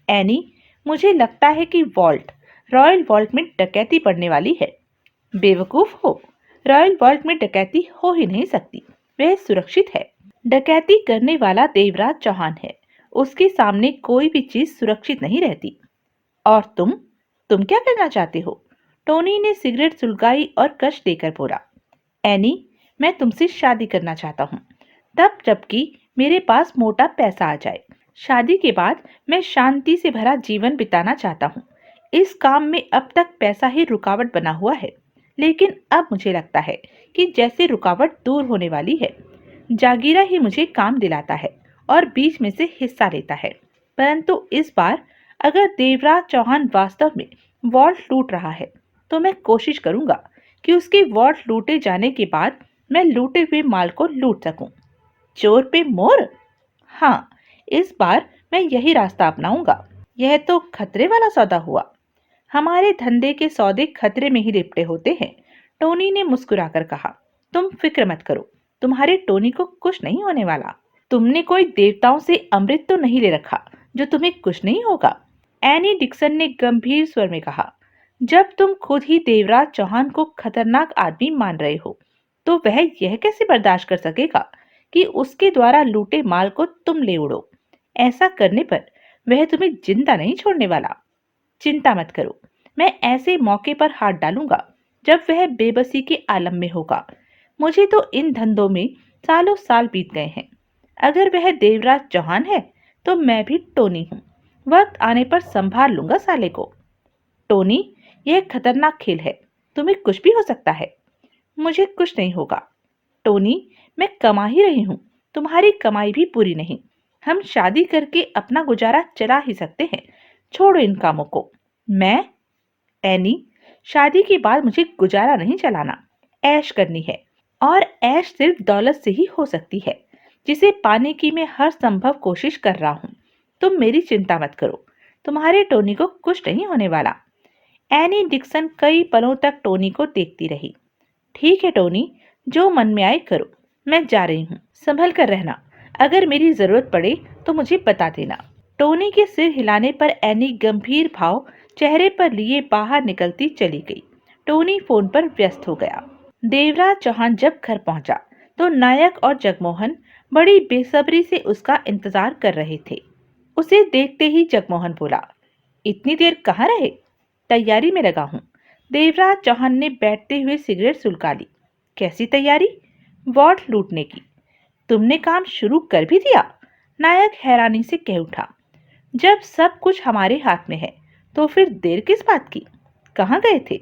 A: एनी, मुझे लगता है कि वॉल्ट, रॉयल वॉल्ट में डकैती पड़ने वाली है। बेवकूफ हो, रॉयल वॉल्ट में डकैती हो ही नहीं सकती। वह सुरक्षित है। डकैती करने वाला देवराज चौहान है। उसके सामने कोई भी चीज सुरक्षित नहीं रहती। और तुम क्या करना चाहते हो? टोनी ने सिगरेट सुलगाई और कश देकर बोला। एनी, मैं तुमसे शादी करना चाहता हूँ, तब जबकि मेरे पास मोटा पैसा आ जाए। शादी के बाद मैं शांति से भरा जीवन बिताना चाहता हूँ। इस काम में अब तक पैसा ही रुकावट बना हुआ है, लेकिन अब मुझे लगता है कि जैसे रुकावट दूर होने वाली है। जागीरा ही मुझे काम दिलाता है और बीच में से हिस्सा लेता है। परंतु इस बार अगर देवराज चौहान वास्तव में वॉल्ट लूट रहा है, तो मैं कोशिश करूंगा कि उसके वॉल्ट लूटे जाने के बाद मैं लूटे हुए माल को लूट सकूं। चोर पे मोर? हाँ, इस बार मैं यही रास्ता अपनाऊंगा। यह तो खतरे वाला सौदा हुआ। हमारे धंधे के सौदे खतरे में ही लिपटे होते हैं, टोनी ने मुस्कुराकर कहा। तुम फिक्र मत करो, तुम्हारे टोनी को कुछ नहीं होने वाला। तुमने कोई देवताओं से अमृत तो नहीं ले रखा जो तुम्हें कुछ नहीं होगा, एनी डिक्सन ने गंभीर स्वर में कहा। जब तुम खुद ही देवराज चौहान को खतरनाक आदमी मान रहे हो, तो वह यह कैसे बर्दाश्त कर सकेगा कि उसके द्वारा लूटे माल को तुम ले उड़ो? ऐसा करने पर वह तुम्हें जिंदा नहीं छोड़ने वाला। चिंता मत करो, मैं ऐसे मौके पर हाथ डालूंगा जब वह बेबसी के आलम में होगा। मुझे तो इन धंधों में सालों साल बीत गए हैं। अगर वह देवराज चौहान है, तो मैं भी टोनी हूँ। वक्त आने पर संभाल लूंगा साले को। टोनी, यह खतरनाक खेल है, तुम्हें कुछ भी हो सकता है। मुझे कुछ नहीं होगा। टोनी, मैं कमा ही रही हूँ, तुम्हारी कमाई भी पूरी नहीं। हम शादी करके अपना गुजारा चला ही सकते हैं। छोड़ो इन कामों को। मैं? एनी, शादी के बाद मुझे गुजारा नहीं चलाना, ऐश करनी है। और ऐश सिर्फ दौलत से ही हो सकती है, जिसे पाने की मैं हर संभव कोशिश कर रहा हूँ। तुम मेरी चिंता मत करो, तुम्हारे टोनी को कुछ नहीं होने वाला। एनी डिक्सन कई पलों तक टोनी को देखती रही। ठीक है टोनी, जो मन में आए करो, मैं जा रही हूँ। संभल कर रहना, अगर मेरी जरूरत पड़े तो मुझे बता देना। टोनी के सिर हिलाने पर एनी गंभीर भाव चेहरे पर लिए बाहर निकलती चली गई। टोनी फोन पर व्यस्त हो गया। देवराज चौहान जब घर पहुंचा, तो नायक और जगमोहन बड़ी बेसब्री से उसका इंतजार कर रहे थे। उसे देखते ही जगमोहन बोला, इतनी देर कहाँ रहे? तैयारी में लगा हूँ। देवराज चौहान ने बैठते हुए सिगरेट सुलगा ली। कैसी तैयारी? वॉल्ट लूटने की। तुमने काम शुरू कर भी दिया? नायक हैरानी से कह उठा। जब सब कुछ हमारे हाथ में है, तो फिर देर किस बात की? कहाँ गए थे?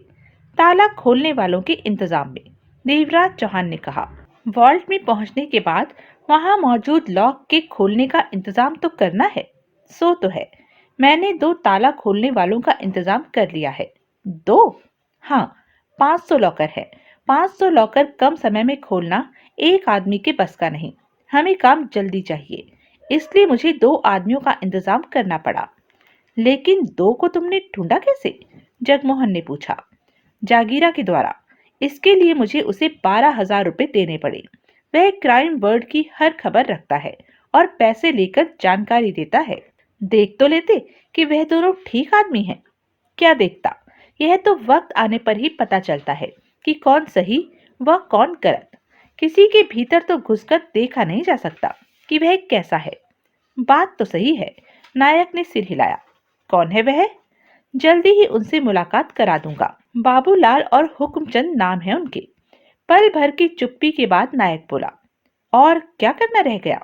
A: ताला खोलने वालों के इंतजाम में, देवराज चौहान ने कहा। वॉल्ट में पहुंचने के बाद वहां मौजूद लॉक के खोलने का इंतजाम तो करना है। सो तो है, मैंने 2 ताला खोलने वालों का इंतजाम कर लिया है। 2? हाँ, 500 लॉकर है। 500 लॉकर कम समय में खोलना एक आदमी के बस का नहीं। हमें काम जल्दी चाहिए, इसलिए मुझे 2 आदमियों का इंतजाम करना पड़ा। लेकिन 2 को तुमने ढूंढा कैसे? जगमोहन ने पूछा। जागीरा के द्वारा। इसके लिए मुझे उसे 12,000 रुपए देने पड़े। वह क्राइम वर्ल्ड की हर खबर रखता है और पैसे लेकर जानकारी देता है। देख तो लेते कि वह दोनों ठीक आदमी हैं। क्या देखता? यह तो वक्त आने पर ही पता चलता है कि कौन सही व कौन गलत। किसी के भीतर तो घुसकर देखा नहीं जा सकता कि वह कैसा है। बात तो सही है, नायक ने सिर हिलाया। कौन है वह? जल्दी ही उनसे मुलाकात करा दूंगा। बाबूलाल और हुक्मचंद नाम है उनके। पल भर की चुप्पी के बाद नायक बोला, और क्या करना रह गया?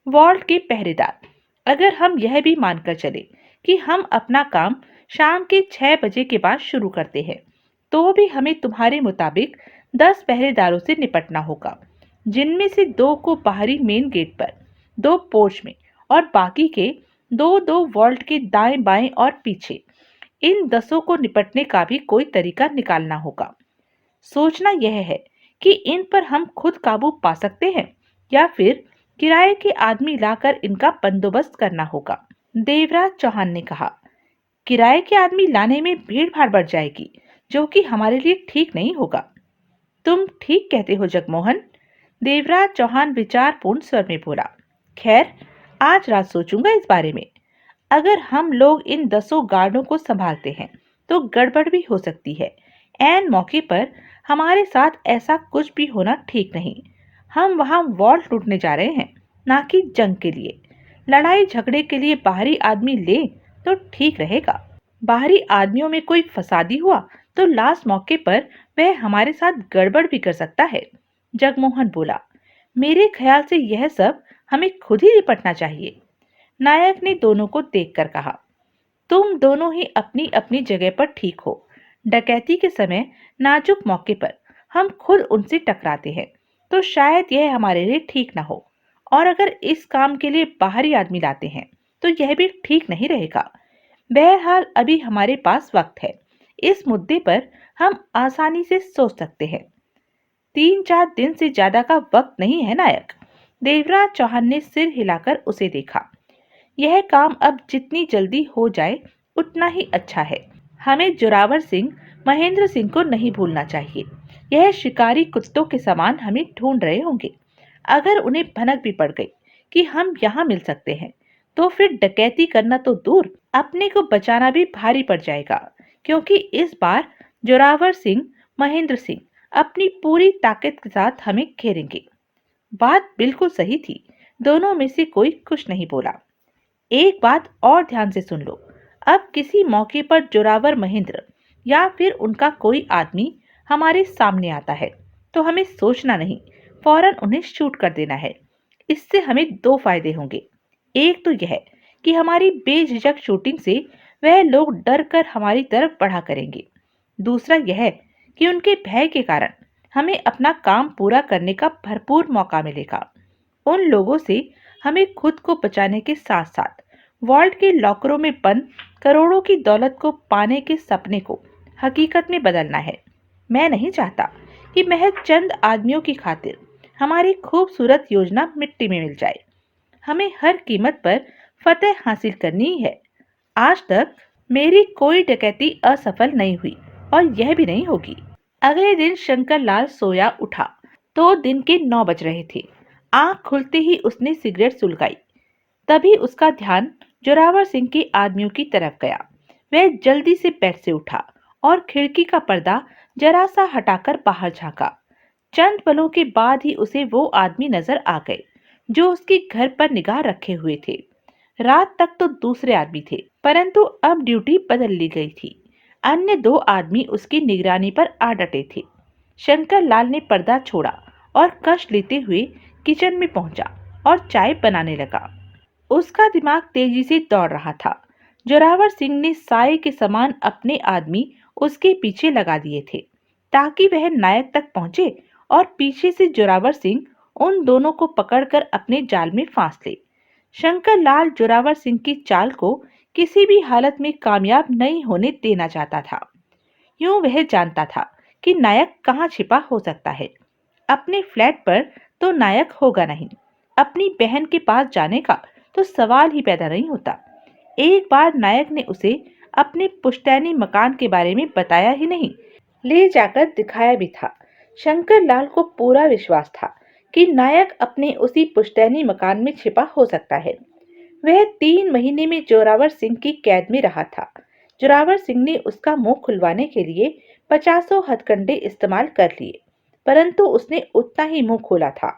A: वॉल्ट के पहरेदार। अगर हम यह भी मानकर चले कि हम अपना काम शाम के 6 बजे के बाद शुरू करते हैं, तो भी हमें तुम्हारे मुताबिक 10 पहरेदारों से निपटना होगा, जिनमें से 2 को बाहरी मेन गेट पर, 2 पोर्च में और बाकी के 2-2 वॉल्ट के दाएं बाएं और पीछे। इन 10 को निपटने का भी कोई तरीका निकालना होगा। सोचना यह है कि इन पर हम खुद काबू पा सकते हैं या फिर किराए के आदमी लाकर इनका बंदोबस्त करना होगा। देवराज चौहान ने कहा, किराए के आदमी लाने में भीड़ भाड़ बढ़ जाएगी, जो कि हमारे लिए ठीक नहीं होगा। तुम ठीक कहते हो जगमोहन, देवराज चौहान विचारपूर्ण स्वर में बोला। खैर, आज रात सोचूंगा इस बारे में। अगर हम लोग इन 10 गार्डों को संभालते हैं, तो गड़बड़ भी हो सकती है। ऐन मौके पर हमारे साथ ऐसा कुछ भी होना ठीक नहीं। हम वहां वॉल्ट लूटने जा रहे हैं, ना कि जंग के लिए। लड़ाई झगड़े के लिए बाहरी आदमी ले तो ठीक रहेगा। बाहरी आदमियों में कोई फसादी हुआ तो लास्ट मौके पर वह हमारे साथ गड़बड़ भी कर सकता है। जगमोहन बोला, मेरे ख्याल से यह सब हमें खुद ही निपटना चाहिए। नायक ने दोनों को देखकर कहा, तुम दोनों ही अपनी अपनी जगह पर ठीक हो। डकैती के समय नाजुक मौके पर हम खुद उनसे टकराते हैं तो शायद यह हमारे लिए ठीक ना हो, और अगर इस काम के लिए बाहरी आदमी लाते हैं तो यह भी ठीक नहीं रहेगा। बहरहाल अभी हमारे पास वक्त है, इस मुद्दे पर हम आसानी से सोच सकते हैं। 3-4 दिन से ज्यादा का वक्त नहीं है नायक। देवराज चौहान ने सिर हिलाकर उसे देखा। यह काम अब जितनी जल्दी हो जाए उतना ही अच्छा है। हमें जोरावर सिंह, महेंद्र सिंह को नहीं भूलना चाहिए। यह शिकारी कुत्तों के समान हमें ढूंढ रहे होंगे। अगर उन्हें भनक भी पड़ गई कि हम यहाँ मिल सकते हैं तो फिर डकैती करना तो दूर, अपने को बचाना भी भारी पड़ जाएगा, क्योंकि इस बार जोरावर सिंह, महेंद्र सिंह अपनी पूरी ताकत के साथ हमें घेरेंगे। बात बिल्कुल सही थी। दोनों में से कोई कुछ नहीं बोला। एक बात और ध्यान से सुन लो, अब किसी मौके पर जोरावर महेंद्र या फिर उनका कोई आदमी हमारे सामने आता है तो हमें सोचना नहीं, फौरन उन्हें शूट कर देना है। इससे हमें दो फायदे होंगे। एक तो यह कि हमारी बेझिझक शूटिंग से वह लोग डर कर हमारी तरफ बढ़ा करेंगे। दूसरा यह कि उनके भय के कारण हमें अपना काम पूरा करने का भरपूर मौका मिलेगा। उन लोगों से हमें खुद को बचाने के साथ साथ वॉल्ट के लॉकरों में बंद करोड़ों की दौलत को पाने के सपने को हकीकत में बदलना है। मैं नहीं चाहता कि महज चंद आदमियों की खातिर हमारी खूबसूरत योजना मिट्टी में मिल जाए। हमें हर कीमत पर फतेह हासिल करनी ही है। आज तक मेरी कोई डकैती असफल नहीं हुई और यह भी नहीं होगी। अगले दिन शंकर लाल सोया उठा तो दिन के 9 बज रहे थे। आंख खुलते ही उसने सिगरेट सुलगाई। तभी उसका ध्यान जोरावर सिंह के आदमियों की तरफ गया। वह जल्दी से बेड से उठा और खिड़की का पर्दा जरा सा हटाकर बाहर झांका। चंद पलों के बाद ही उसे वो आदमी नजर आ गए जो उसके घर पर निगाह रखे हुए थे। रात तक तो दूसरे आदमी थे, परंतु अब ड्यूटी बदल ली गई थी। अन्य दो आदमी उसकी निगरानी पर आ डटे थे। शंकर लाल ने पर्दा छोड़ा और कष्ट लेते हुए किचन में पहुंचा और चाय बनाने लगा। उसका दिमाग तेजी से दौड़ रहा था। जोरावर सिंह ने साए के समान अपने आदमी उसके पीछे लगा दिए थे ताकि वह नायक तक पहुंचे और पीछे से जोरावर सिंह उन दोनों को पकड़कर अपने जाल में फांस ले। शंकर लाल जोरावर सिंह की चाल को किसी भी हालत में कामयाब नहीं होने देना चाहता था। यूं वह जानता था कि नायक कहाँ छिपा हो सकता है। अपने फ्लैट पर तो नायक होगा नहीं, अपनी बहन के पास जाने का तो सवाल ही पैदा नहीं होता। एक बार नायक ने उसे अपने पुश्तैनी मकान के बारे में बताया ही नहीं, ले जाकर दिखाया भी था। शंकर लाल को पूरा विश्वास था कि नायक अपने उसी पुश्तैनी मकान में छिपा हो सकता है। वह 3 महीने में जोरावर सिंह की कैद में रहा था। जोरावर सिंह ने उसका मुंह खुलवाने के लिए 50 हथकंडे इस्तेमाल कर लिए, परंतु उसने उतना ही मुंह खोला था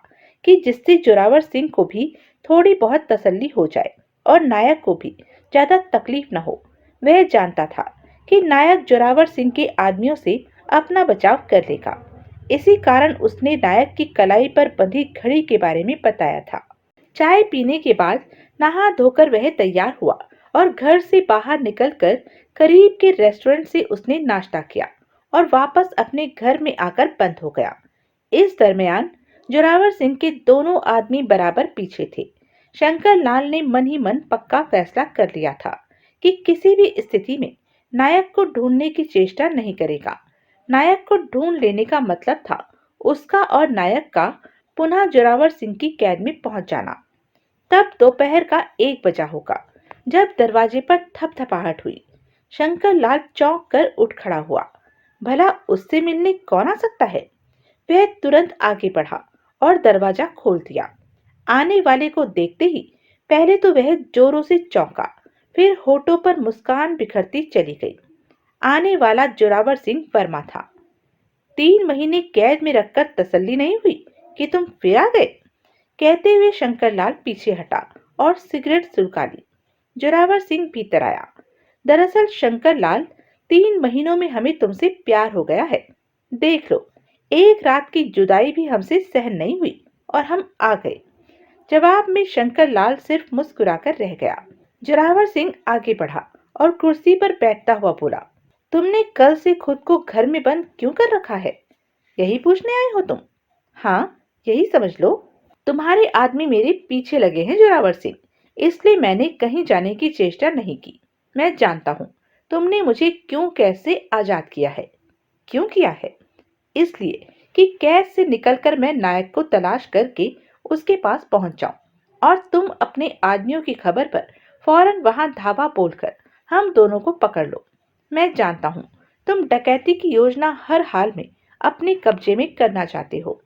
A: कि जिससे जोरावर सिंह को भी थोड़ी बहुत तसल्ली हो जाए और नायक को भी ज्यादा तकलीफ न हो। वह जानता था कि नायक जोरावर सिंह के आदमियों से अपना बचाव कर लेगा। इसी कारण उसने नायक की कलाई पर बंधी घड़ी के बारे में बताया था। चाय पीने के बाद नहा धोकर वह तैयार हुआ और घर से बाहर निकलकर करीब के रेस्टोरेंट से उसने नाश्ता किया और वापस अपने घर में आकर बंद हो गया। इस दरमियान जोरावर सिंह के दोनों आदमी बराबर पीछे थे। शंकर लाल ने मन ही मन पक्का फैसला कर लिया था कि किसी भी स्थिति में नायक को ढूंढने की चेष्टा नहीं करेगा। नायक को ढूंढ लेने का मतलब था उसका और नायक का पुनः जोरावर सिंह की कैद में पहुंच जाना। तब दोपहर का 1 बजा होगा जब दरवाजे पर थपथपाहट हुई। शंकर लाल चौंक कर उठ खड़ा हुआ। भला उससे मिलने कौन आ सकता है? वह तुरंत आगे बढ़ा और दरवाजा खोल दिया। आने वाले को देखते ही पहले तो वह जोरों से चौंका, फिर होठों पर मुस्कान बिखरती चली गई। आने वाला जोरावर सिंह वर्मा था। 3 महीने कैद में रखकर तसल्ली नहीं हुई कि तुम फिर आ गए? कहते हुए शंकर लाल पीछे हटा और सिगरेट सुलगा ली। जोरावर सिंह भीतर आया। दरअसल शंकर लाल, 3 महीनों में हमें तुमसे प्यार हो गया है। देख लो, एक रात की जुदाई भी हमसे सहन नहीं हुई और हम आ गए। जवाब में शंकर लाल सिर्फ मुस्कुराकर रह गया। जोरावर सिंह आगे बढ़ा और कुर्सी पर बैठता हुआ बोला, तुमने कल से खुद को घर में बंद क्यों कर रखा है? यही पूछने आए हो तुम? हाँ, यही समझ लो। तुम्हारे आदमी मेरे पीछे लगे हैं जोरावर सिंह, इसलिए मैंने कहीं जाने की चेष्टा नहीं की। मैं जानता हूँ तुमने मुझे क्यों, कैसे आजाद किया है। क्यों किया है? इसलिए कि कैद से निकलकर मैं नायक को तलाश करके उसके पास पहुंच जाऊं और तुम अपने आदमियों की खबर पर फौरन वहां धावा बोलकर हम दोनों को पकड़ लो। मैं जानता हूं तुम डकैती की योजना हर हाल में अपने कब्जे में करना चाहते हो।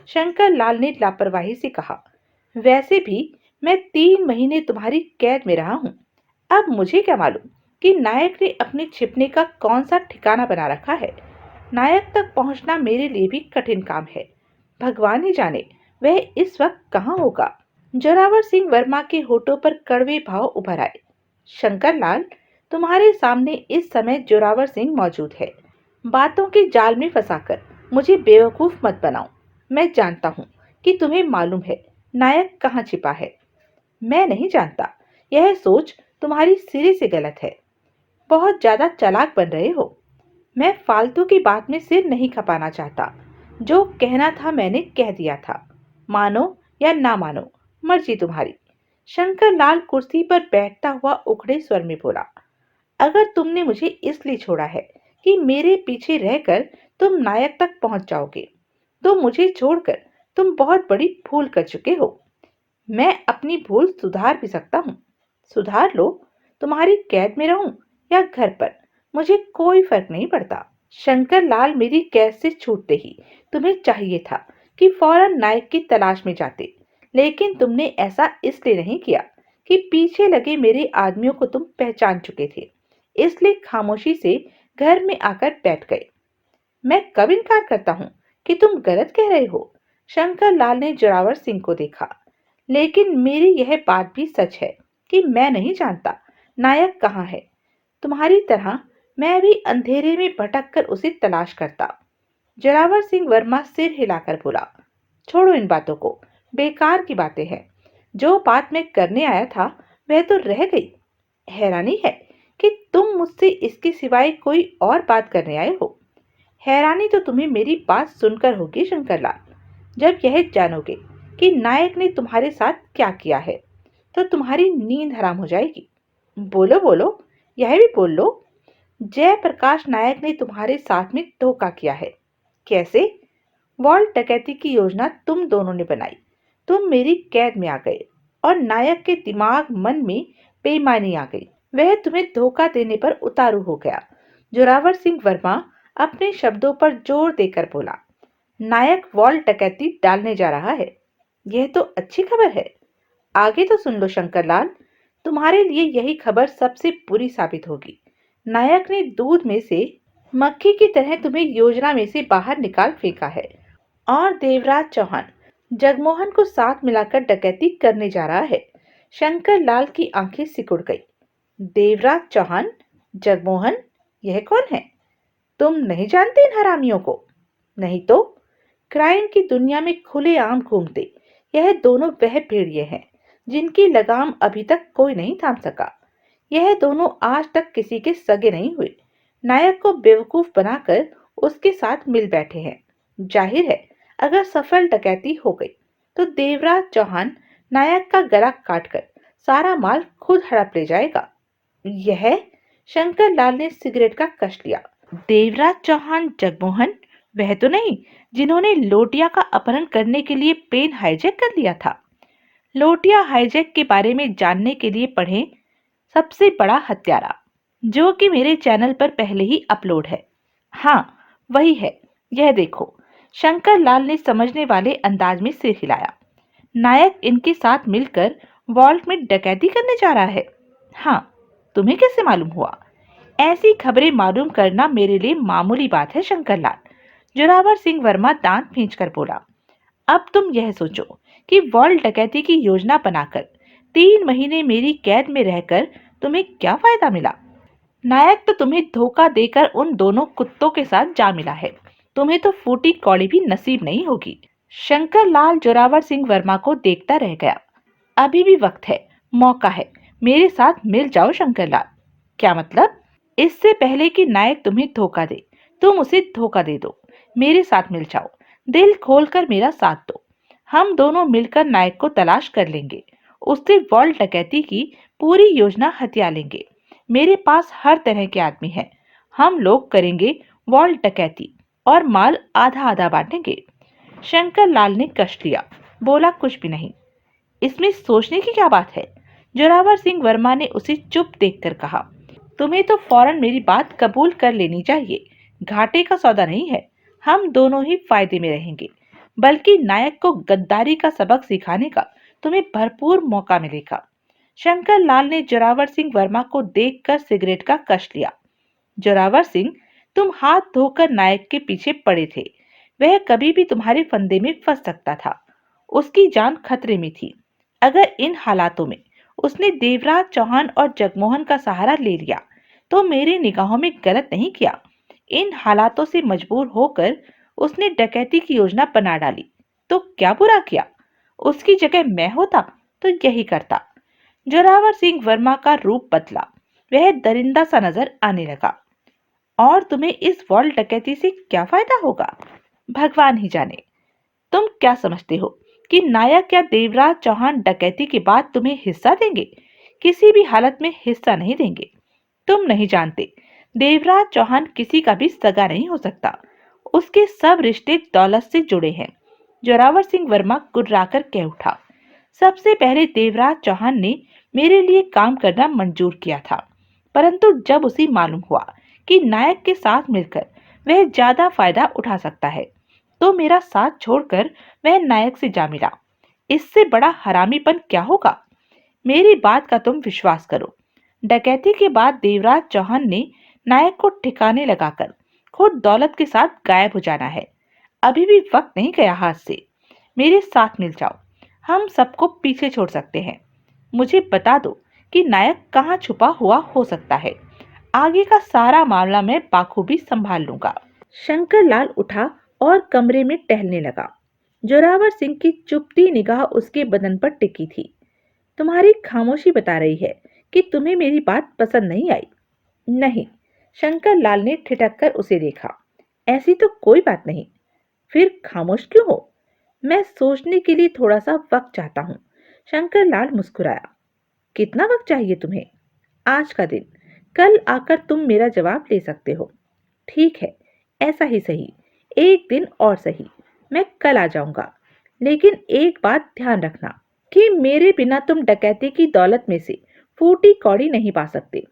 A: शंकर लाल ने लापरवाही से कहा, वैसे भी मैं 3 महीने तुम्हारी कैद में रहा हूँ। अब मुझे क्या मालूम कि नायक ने अपने छिपने का कौन सा ठिकाना बना रखा है। नायक तक पहुंचना मेरे लिए भी कठिन काम है। भगवान ही जाने वह इस वक्त कहाँ होगा। जोरावर सिंह वर्मा के होठों पर कड़वे भाव उभर आए। शंकर लाल, तुम्हारे सामने इस समय जोरावर सिंह मौजूद है। बातों के जाल में फंसाकर मुझे बेवकूफ मत बनाओ। मैं जानता हूँ कि तुम्हें मालूम है नायक कहाँ छिपा है। मैं नहीं जानता। यह सोच तुम्हारी सिरे से गलत है। बहुत ज्यादा चालाक बन रहे हो। मैं फालतू की बात में सिर नहीं खपाना चाहता। जो कहना था मैंने कह दिया था। मानो या ना मानो, मर्जी तुम्हारी। शंकर लाल कुर्सी पर बैठता हुआ उखड़े स्वर में बोला, अगर तुमने मुझे इसलिए छोड़ा है कि मेरे पीछे रहकर तुम नायक तक पहुंच जाओगे, तो मुझे छोड़कर तुम बहुत बड़ी भूल कर चुके हो। मैं अपनी भूल सुधार भी सकता हूँ। सुधार लो। तुम्हारी कैद में रहूं या घर पर, मुझे कोई फर्क नहीं पड़ता। शंकर लाल, मेरी कैद से छूटते ही तुम्हें चाहिए था कि फौरन नायक की तलाश में जाते, लेकिन तुमने ऐसा इसलिए नहीं किया कि पीछे लगे मेरे आदमियों को तुम पहचान चुके थे, इसलिए खामोशी से घर में आकर बैठ गए। मैं कब इनकार करता हूँ कि तुम गलत कह रहे हो। शंकर लाल ने जोरावर सिंह को देखा। लेकिन मेरी यह बात भी सच है कि मैं नहीं जानता नायक कहाँ है। तुम्हारी तरह मैं भी अंधेरे में भटक कर उसे तलाश करता। जोरावर सिंह वर्मा सिर हिलाकर बोला, छोड़ो इन बातों को, बेकार की बातें हैं। जो बात मैं करने आया था वह तो रह गई। हैरानी है कि तुम मुझसे इसके सिवाय कोई और बात करने आए हो। हैरानी तो तुम्हें मेरी बात सुनकर होगी शंकरलाल। जब यह जानोगे कि नायक ने तुम्हारे साथ क्या किया है, तो तुम्हारी नींद हराम हो जाएगी। बोलो बोलो, यह भी बोल लो। जयप्रकाश नायक ने तुम्हारे साथ में धोखा किया है। कैसे? वॉल्ट डकैती की योजना तुम दोनों ने बनाई। तुम मेरी कैद में आ गए और नायक के दिमाग मन में बेईमानी आ गई। वह तुम्हें धोखा देने पर उतारू हो गया। जोरावर सिंह वर्मा अपने शब्दों पर जोर देकर बोला, नायक वॉल्ट डकैती डालने जा रहा है। यह तो अच्छी खबर है। आगे तो सुन लो शंकरलाल, तुम्हारे लिए यही खबर सबसे बुरी साबित होगी। नायक ने दूध में से मक्खी की तरह तुम्हें योजना में से बाहर निकाल फेंका है और देवराज चौहान जगमोहन को साथ मिलाकर डकैती करने जा रहा है। शंकर लाल की आंखें सिकुड़ गई। देवराज चौहान, जगमोहन, यह कौन है? तुम नहीं जानते इन हरामियों को? नहीं तो? क्राइम की दुनिया में खुलेआम घूमते यह दोनों वह भेड़िए हैं जिनकी लगाम अभी तक कोई नहीं थाम सका। यह दोनों आज तक किसी के सगे नहीं हुए। नायक को बेवकूफ बनाकर उसके साथ मिल बैठे हैं। जाहिर है अगर सफल डकैती हो गई तो देवराज चौहान नायक का गला काटकर सारा माल खुद हड़प ले जाएगा। यह, शंकर लाल ने सिगरेट का कश लिया। देवराज चौहान जगमोहन वह तो नहीं जिन्होंने लोटिया का अपहरण करने के लिए प्लेन हाईजैक कर लिया था? लोटिया हाईजैक के बारे में जानने के लिए पढ़ें सबसे बड़ा हत्यारा, जो कि मेरे चैनल पर पहले ही अपलोड है। हाँ, वही है। यह देखो। शंकर लाल ने समझने वाले अंदाज में सिर हिलाया। नायक इनके साथ मिलकर वॉल्ट में डकैती करने जा रहा है। हाँ, तुम्हें कैसे मालूम हुआ? ऐसी खबरें मालूम करना मेरे लिए मामूली बात है शंकरलाल। जोरावर सिंह वर्मा दांत खींचकर बोला, अब तुम यह सोचो कि वॉल्ट डकैती की योजना बनाकर 3 महीने मेरी कैद में रहकर तुम्हें क्या फायदा मिला? नायक तो तुम्हें धोखा देकर उन दोनों कुत्तों के साथ जा मिला है। तुम्हें तो फूटी कौड़ी भी नसीब नहीं होगी। शंकर लाल जोरावर सिंह वर्मा को देखता रह गया। अभी भी वक्त है, मौका है, मेरे साथ मिल जाओ शंकर लाल। क्या मतलब? इससे पहले कि नायक तुम्हें धोखा दे, तुम उसे धोखा दे दो। मेरे साथ मिल जाओ, दिल खोलकर मेरा साथ दो। हम दोनों मिलकर नायक को तलाश कर लेंगे, उससे वॉल्ट डकैती की पूरी योजना हथिया लेंगे। मेरे पास हर तरह के आदमी हैं। हम लोग करेंगे वॉल्ट डकैती और माल आधा आधा बांटेंगे। शंकर लाल ने कष्ट लिया, बोला कुछ भी नहीं। इसमें सोचने की क्या बात है? जोरावर सिंह वर्मा ने उसे चुप देखकर कहा, तुम्हें तो फौरन मेरी बात कबूल कर लेनी चाहिए। घाटे का सौदा नहीं है, हम दोनों ही फायदे में रहेंगे। बल्कि नायक को गद्दारी का सबक सिखाने का तुम्हें भरपूर मौका मिलेगा। शंकर लाल ने जोरावर सिंह वर्मा को देखकर सिगरेट का कश लिया। जोरावर सिंह, तुम हाथ धोकर नायक के पीछे पड़े थे। वह कभी भी तुम्हारे फंदे में फंस सकता था। उसकी जान खतरे में थी। अगर इन हालातों में उसने देवराज चौहान और जगमोहन का सहारा ले लिया तो मेरी निगाहों में गलत नहीं किया। इन हालातों से मजबूर होकर उसने डकैती की योजना बना डाली तो क्या बुरा किया? उसकी जगह मैं होता तो यही करता। जोरावर सिंह वर्मा का रूप बदला। वह दरिंदा सा नजर आने लगा। और तुम्हें इस वॉल्ट डकैती से क्या फायदा होगा? भगवान ही जाने। तुम क्या समझते हो कि नायक या देवराज चौहान डकैती के बाद तुम्हें हिस्सा देंगे? किसी भी हालत में हिस्सा नहीं देंगे। तुम नहीं जानते, देवराज चौहान किसी का भी सगा नहीं हो सकता। उसके सब रिश्ते दौलत से जुड़े हैं। जोरावर सिंह वर्मा गुर्राकर कह उठा। सबसे पहले देवराज चौहान ने मेरे लिए काम करना मंजूर किया था, परंतु जब उसे मालूम हुआ कि नायक के साथ मिलकर वह ज्यादा फायदा उठा सकता है तो मेरा साथ छोड़कर वह नायक से जा मिला। इससे बड़ा हरामीपन क्या होगा? मेरी बात का तुम विश्वास करो। डकैती के बाद देवराज चौहान ने नायक को ठिकाने लगाकर खुद दौलत के साथ गायब हो जाना है। अभी भी वक्त नहीं गया हाथ से। मेरे साथ मिल जाओ, हम सबको पीछे छोड़ सकते हैं। मुझे बता दो कि नायक कहाँ छुपा हुआ हो सकता है। आगे का सारा मामला मैं बाखूबी संभाल लूंगा। शंकर लाल उठा और कमरे में टहलने लगा। जोरावर सिंह की चुपती निगाह उसके बदन पर टिकी थी। तुम्हारी खामोशी बता रही है कि तुम्हें मेरी बात पसंद नहीं आई। नहीं, शंकर लाल ने ठिठक कर उसे देखा। ऐसी तो कोई बात नहीं। फिर खामोश क्यों हो? मैं सोचने के लिए थोड़ा सा वक्त चाहता हूँ। शंकर लाल मुस्कुराया। कितना वक्त चाहिए तुम्हें? आज का दिन। कल आकर तुम मेरा जवाब ले सकते हो। ठीक है, ऐसा ही सही। एक दिन और सही, मैं कल आ जाऊंगा। लेकिन एक बात ध्यान रखना कि मेरे बिना तुम डकैती की दौलत में से फूटी कौड़ी नहीं पा सकते।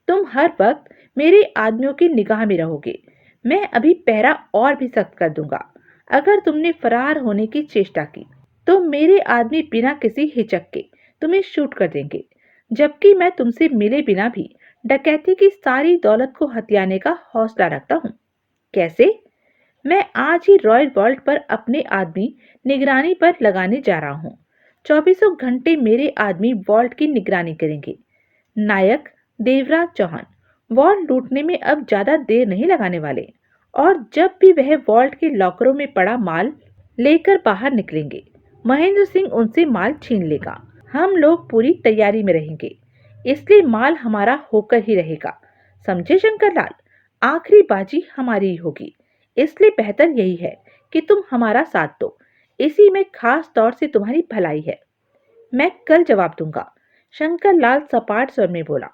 A: तुम हर वक्त मेरे आदमियों की निगाह में रहोगे। मैं अभी पहरा और भी सख्त कर दूंगा। अगर तुमने फरार होने की चेष्टा की तो मेरे आदमी बिना किसी हिचक के तुम्हें शूट कर देंगे। जबकि मैं तुमसे मिले बिना भी डकैती की सारी दौलत को हथियाने का हौसला रखता हूँ। कैसे? मैं आज ही रॉयल वॉल्ट पर अपने आदमी निगरानी पर लगाने जा रहा हूँ। 24 घंटे मेरे आदमी वॉल्ट की निगरानी करेंगे। नायक देवराज चौहान वॉल्ट लूटने में अब ज्यादा देर नहीं लगाने वाले। और जब भी वह वॉल्ट के लॉकरों में पड़ा माल लेकर बाहर निकलेंगे, महेंद्र सिंह उनसे माल छीन लेगा। हम लोग पूरी तैयारी में रहेंगे, इसलिए माल हमारा होकर ही रहेगा। समझे शंकर लाल? आखिरी बाजी हमारी ही होगी। इसलिए बेहतर यही है कि तुम हमारा साथ दो। इसी में खास तौर से तुम्हारी भलाई है। मैं कल जवाब दूंगा। शंकर लाल सपाट स्वर में बोला।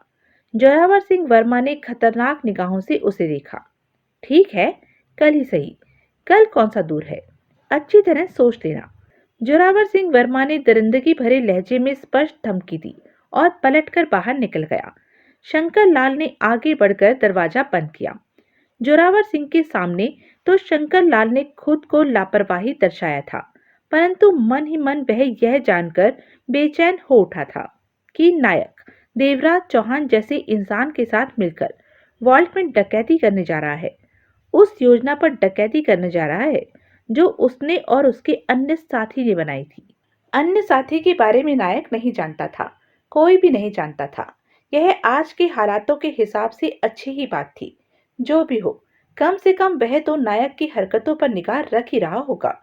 A: जोरावर सिंह वर्मा ने खतरनाक निगाहों से उसे देखा। ठीक है, कल ही सही। कल कौन सा दूर है? अच्छी तरह सोच लेना। जोरावर सिंह वर्मा ने दरिंदगी भरे लहजे में स्पष्ट धमकी दी और पलटकर बाहर निकल गया। शंकर लाल ने आगे बढ़कर दरवाजा बंद किया। जोरावर सिंह के सामने तो शंकर लाल ने खुद को लापरवाही दर्शाया था, परंतु मन ही मन वह यह जानकर बेचैन हो उठा था कि नायक देवराज चौहान जैसे इंसान के साथ मिलकर वॉल्ट में डकैती करने जा रहा है। उस योजना पर डकैती करने जा रहा है जो उसने और उसके अन्य साथी ने बनाई थी। अन्य साथी के बारे में नायक नहीं जानता था, कोई भी नहीं जानता था। यह आज के हालातों के हिसाब से अच्छी ही बात थी। जो भी हो, कम से कम वह तो नायक की हरकतों पर निगाह रख ही रहा होगा।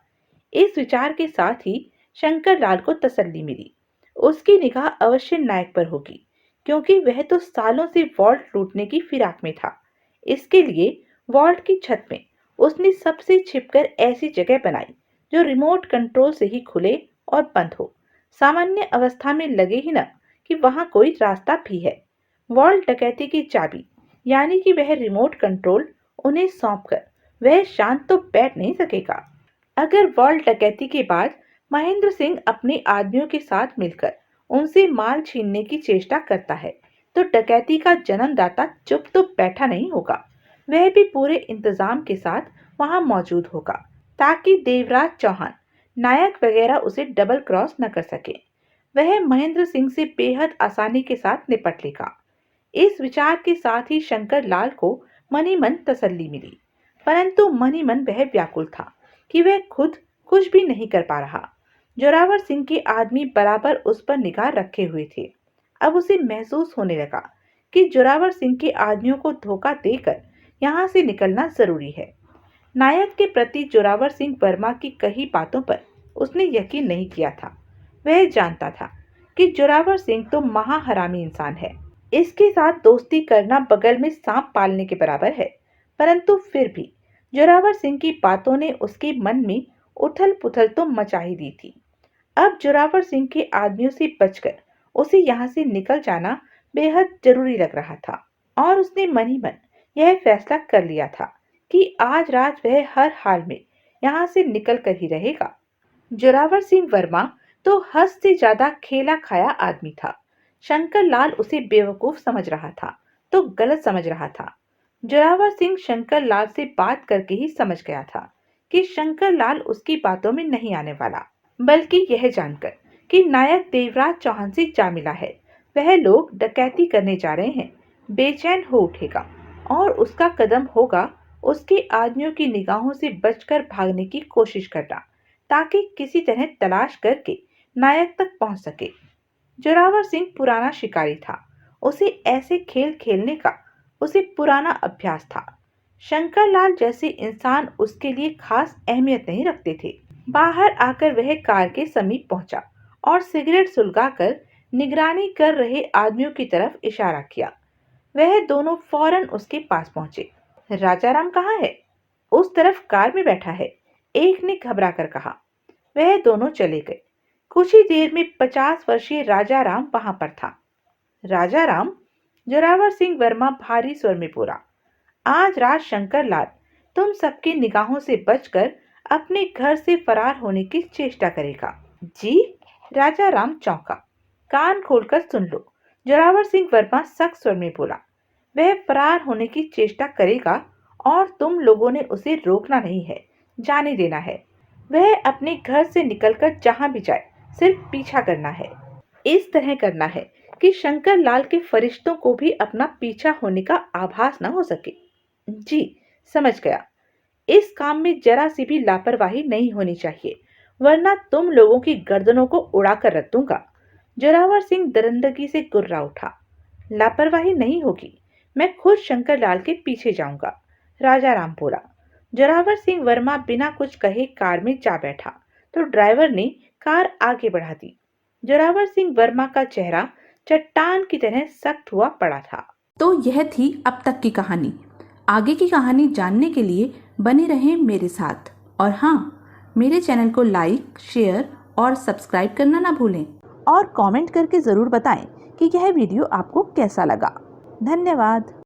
A: इस विचार के साथ ही शंकर लाल को तसल्ली मिली। उसकी निगाह अवश्य नायक पर होगी, क्योंकि वह तो सालों से वॉल्ट लूटने की फिराक में था। इसके लिए वॉल्ट की छत में उसने सबसे छिपकर ऐसी जगह बनाई जो रिमोट कंट्रोल से ही खुले और बंद हो। सामान्य अवस्था में लगे ही न कि वहां कोई रास्ता भी है। वॉल्ट डकैती की चाबी यानी कि वह रिमोट कंट्रोल उन्हें सौंपकर वह शांत तो बैठ नहीं सकेगा। अगर वॉल्ट डकैती के बाद महेंद्र सिंह अपने आदमियों के साथ मिलकर उनसे माल छीनने की चेष्टा करता है, तो डकैती का जन्मदाता चुप तो बैठा नहीं होगा। वह भी पूरे इंतजाम के साथ वहां मौजूद होगा, ताकि देवराज चौहान, नायक वगैरह उसे डबल क्रॉस न कर सके। वह महेंद्र सिंह से बेहद आसानी के साथ निपट लेगा। इस विचार के साथ ही शंकर लाल को मनी मन तसल्ली मिली, परंतु मनी मन वह व्याकुल था कि वह खुद कुछ भी नहीं कर पा रहा। जोरावर सिंह के आदमी बराबर उस पर निगाह रखे हुए थे। अब उसे महसूस होने लगा कि जोरावर सिंह के आदमियों को धोखा देकर यहाँ से निकलना जरूरी है। नायक के प्रति जोरावर सिंह वर्मा की कही बातों पर उसने यकीन नहीं किया था। वह जानता था कि जोरावर सिंह तो महाहरामी इंसान है। इसके साथ दोस्ती करना बगल में सांप पालने के बराबर है। परंतु फिर भी जोरावर सिंह की बातों ने उसके मन में उथल पुथल तो मचा ही दी थी। अब जोरावर सिंह के आदमियों से बचकर उसे यहाँ से निकल जाना बेहद जरूरी लग रहा था, और उसने मन ही मन यह फैसला कर लिया था कि आज रात वह हर हाल में यहाँ से निकल कर ही रहेगा। जोरावर सिंह वर्मा तो हद से ज्यादा खेला खाया आदमी था। शंकर लाल उसे बेवकूफ समझ रहा था तो गलत समझ रहा था। जोरावर सिंह शंकर लाल से बात करके ही समझ गया था कि शंकर लाल उसकी बातों में नहीं आने वाला, बल्कि यह जानकर कि नायक देवराज चौहान से जा मिला है, वह लोग डकैती करने जा रहे हैं, बेचैन हो उठेगा और उसका कदम होगा उसके आदमियों की निगाहों से बचकर भागने की कोशिश करना, ताकि किसी तरह तलाश करके नायक तक पहुंच सके। जोरावर सिंह पुराना शिकारी था। उसे ऐसे खेल खेलने का उसे पुराना अभ्यास था। शंकर लाल जैसे इंसान उसके लिए खास अहमियत नहीं रखते थे। बाहर आकर वह कार के समीप पहुंचा और सिगरेट सुलगाकर निगरानी कर रहे आदमियों की तरफ इशारा किया। वह दोनों फौरन उसके पास पहुंचे। राजाराम कहाँ है? उस तरफ कार में बैठा है, एक ने घबरा कर कहा। वह दोनों चले गए। कुछ ही देर में 50 वर्षीय राजाराम वहां पर था। राजाराम? जोरावर सिंह वर्मा भारी स्वर में बोला। आज रात शंकर लाल तुम सबकी निगाहों से बचकर अपने घर से फरार होने की चेष्टा करेगा। जी? राजाराम चौंका। कान खोलकर सुन लो, जोरावर सिंह वर्मा सख्त स्वर में बोला। वह फरार होने की चेष्टा करेगा और तुम लोगों ने उसे रोकना नहीं है, जाने देना है। वह अपने घर से निकलकर जहां भी जाए सिर्फ पीछा करना है। इस तरह करना है कि शंकर लाल के फरिश्तों को भी अपना पीछा होने का आभास न हो सके। जी, समझ गया। इस काम में जरा सी भी लापरवाही नहीं होनी चाहिए, वरना तुम लोगों की गर्दनों को उड़ा कर रख दूंगा। जोरावर सिंह दरिंदगी से गुर्रा उठा। लापरवाही नहीं होगी, मैं खुद शंकर लाल के पीछे जाऊंगा, राजाराम बोला। जोरावर सिंह वर्मा बिना कुछ कहे कार में जा बैठा तो ड्राइवर ने कार आगे बढ़ा दी। जोरावर सिंह वर्मा का चेहरा चट्टान की तरह सख्त हुआ पड़ा था।
B: तो यह थी अब तक की कहानी। आगे की कहानी जानने के लिए बने रहें मेरे साथ, और हाँ, मेरे चैनल को लाइक, शेयर और सब्सक्राइब करना ना भूलें, और कमेंट करके ज़रूर बताएं कि यह वीडियो आपको कैसा लगा। धन्यवाद।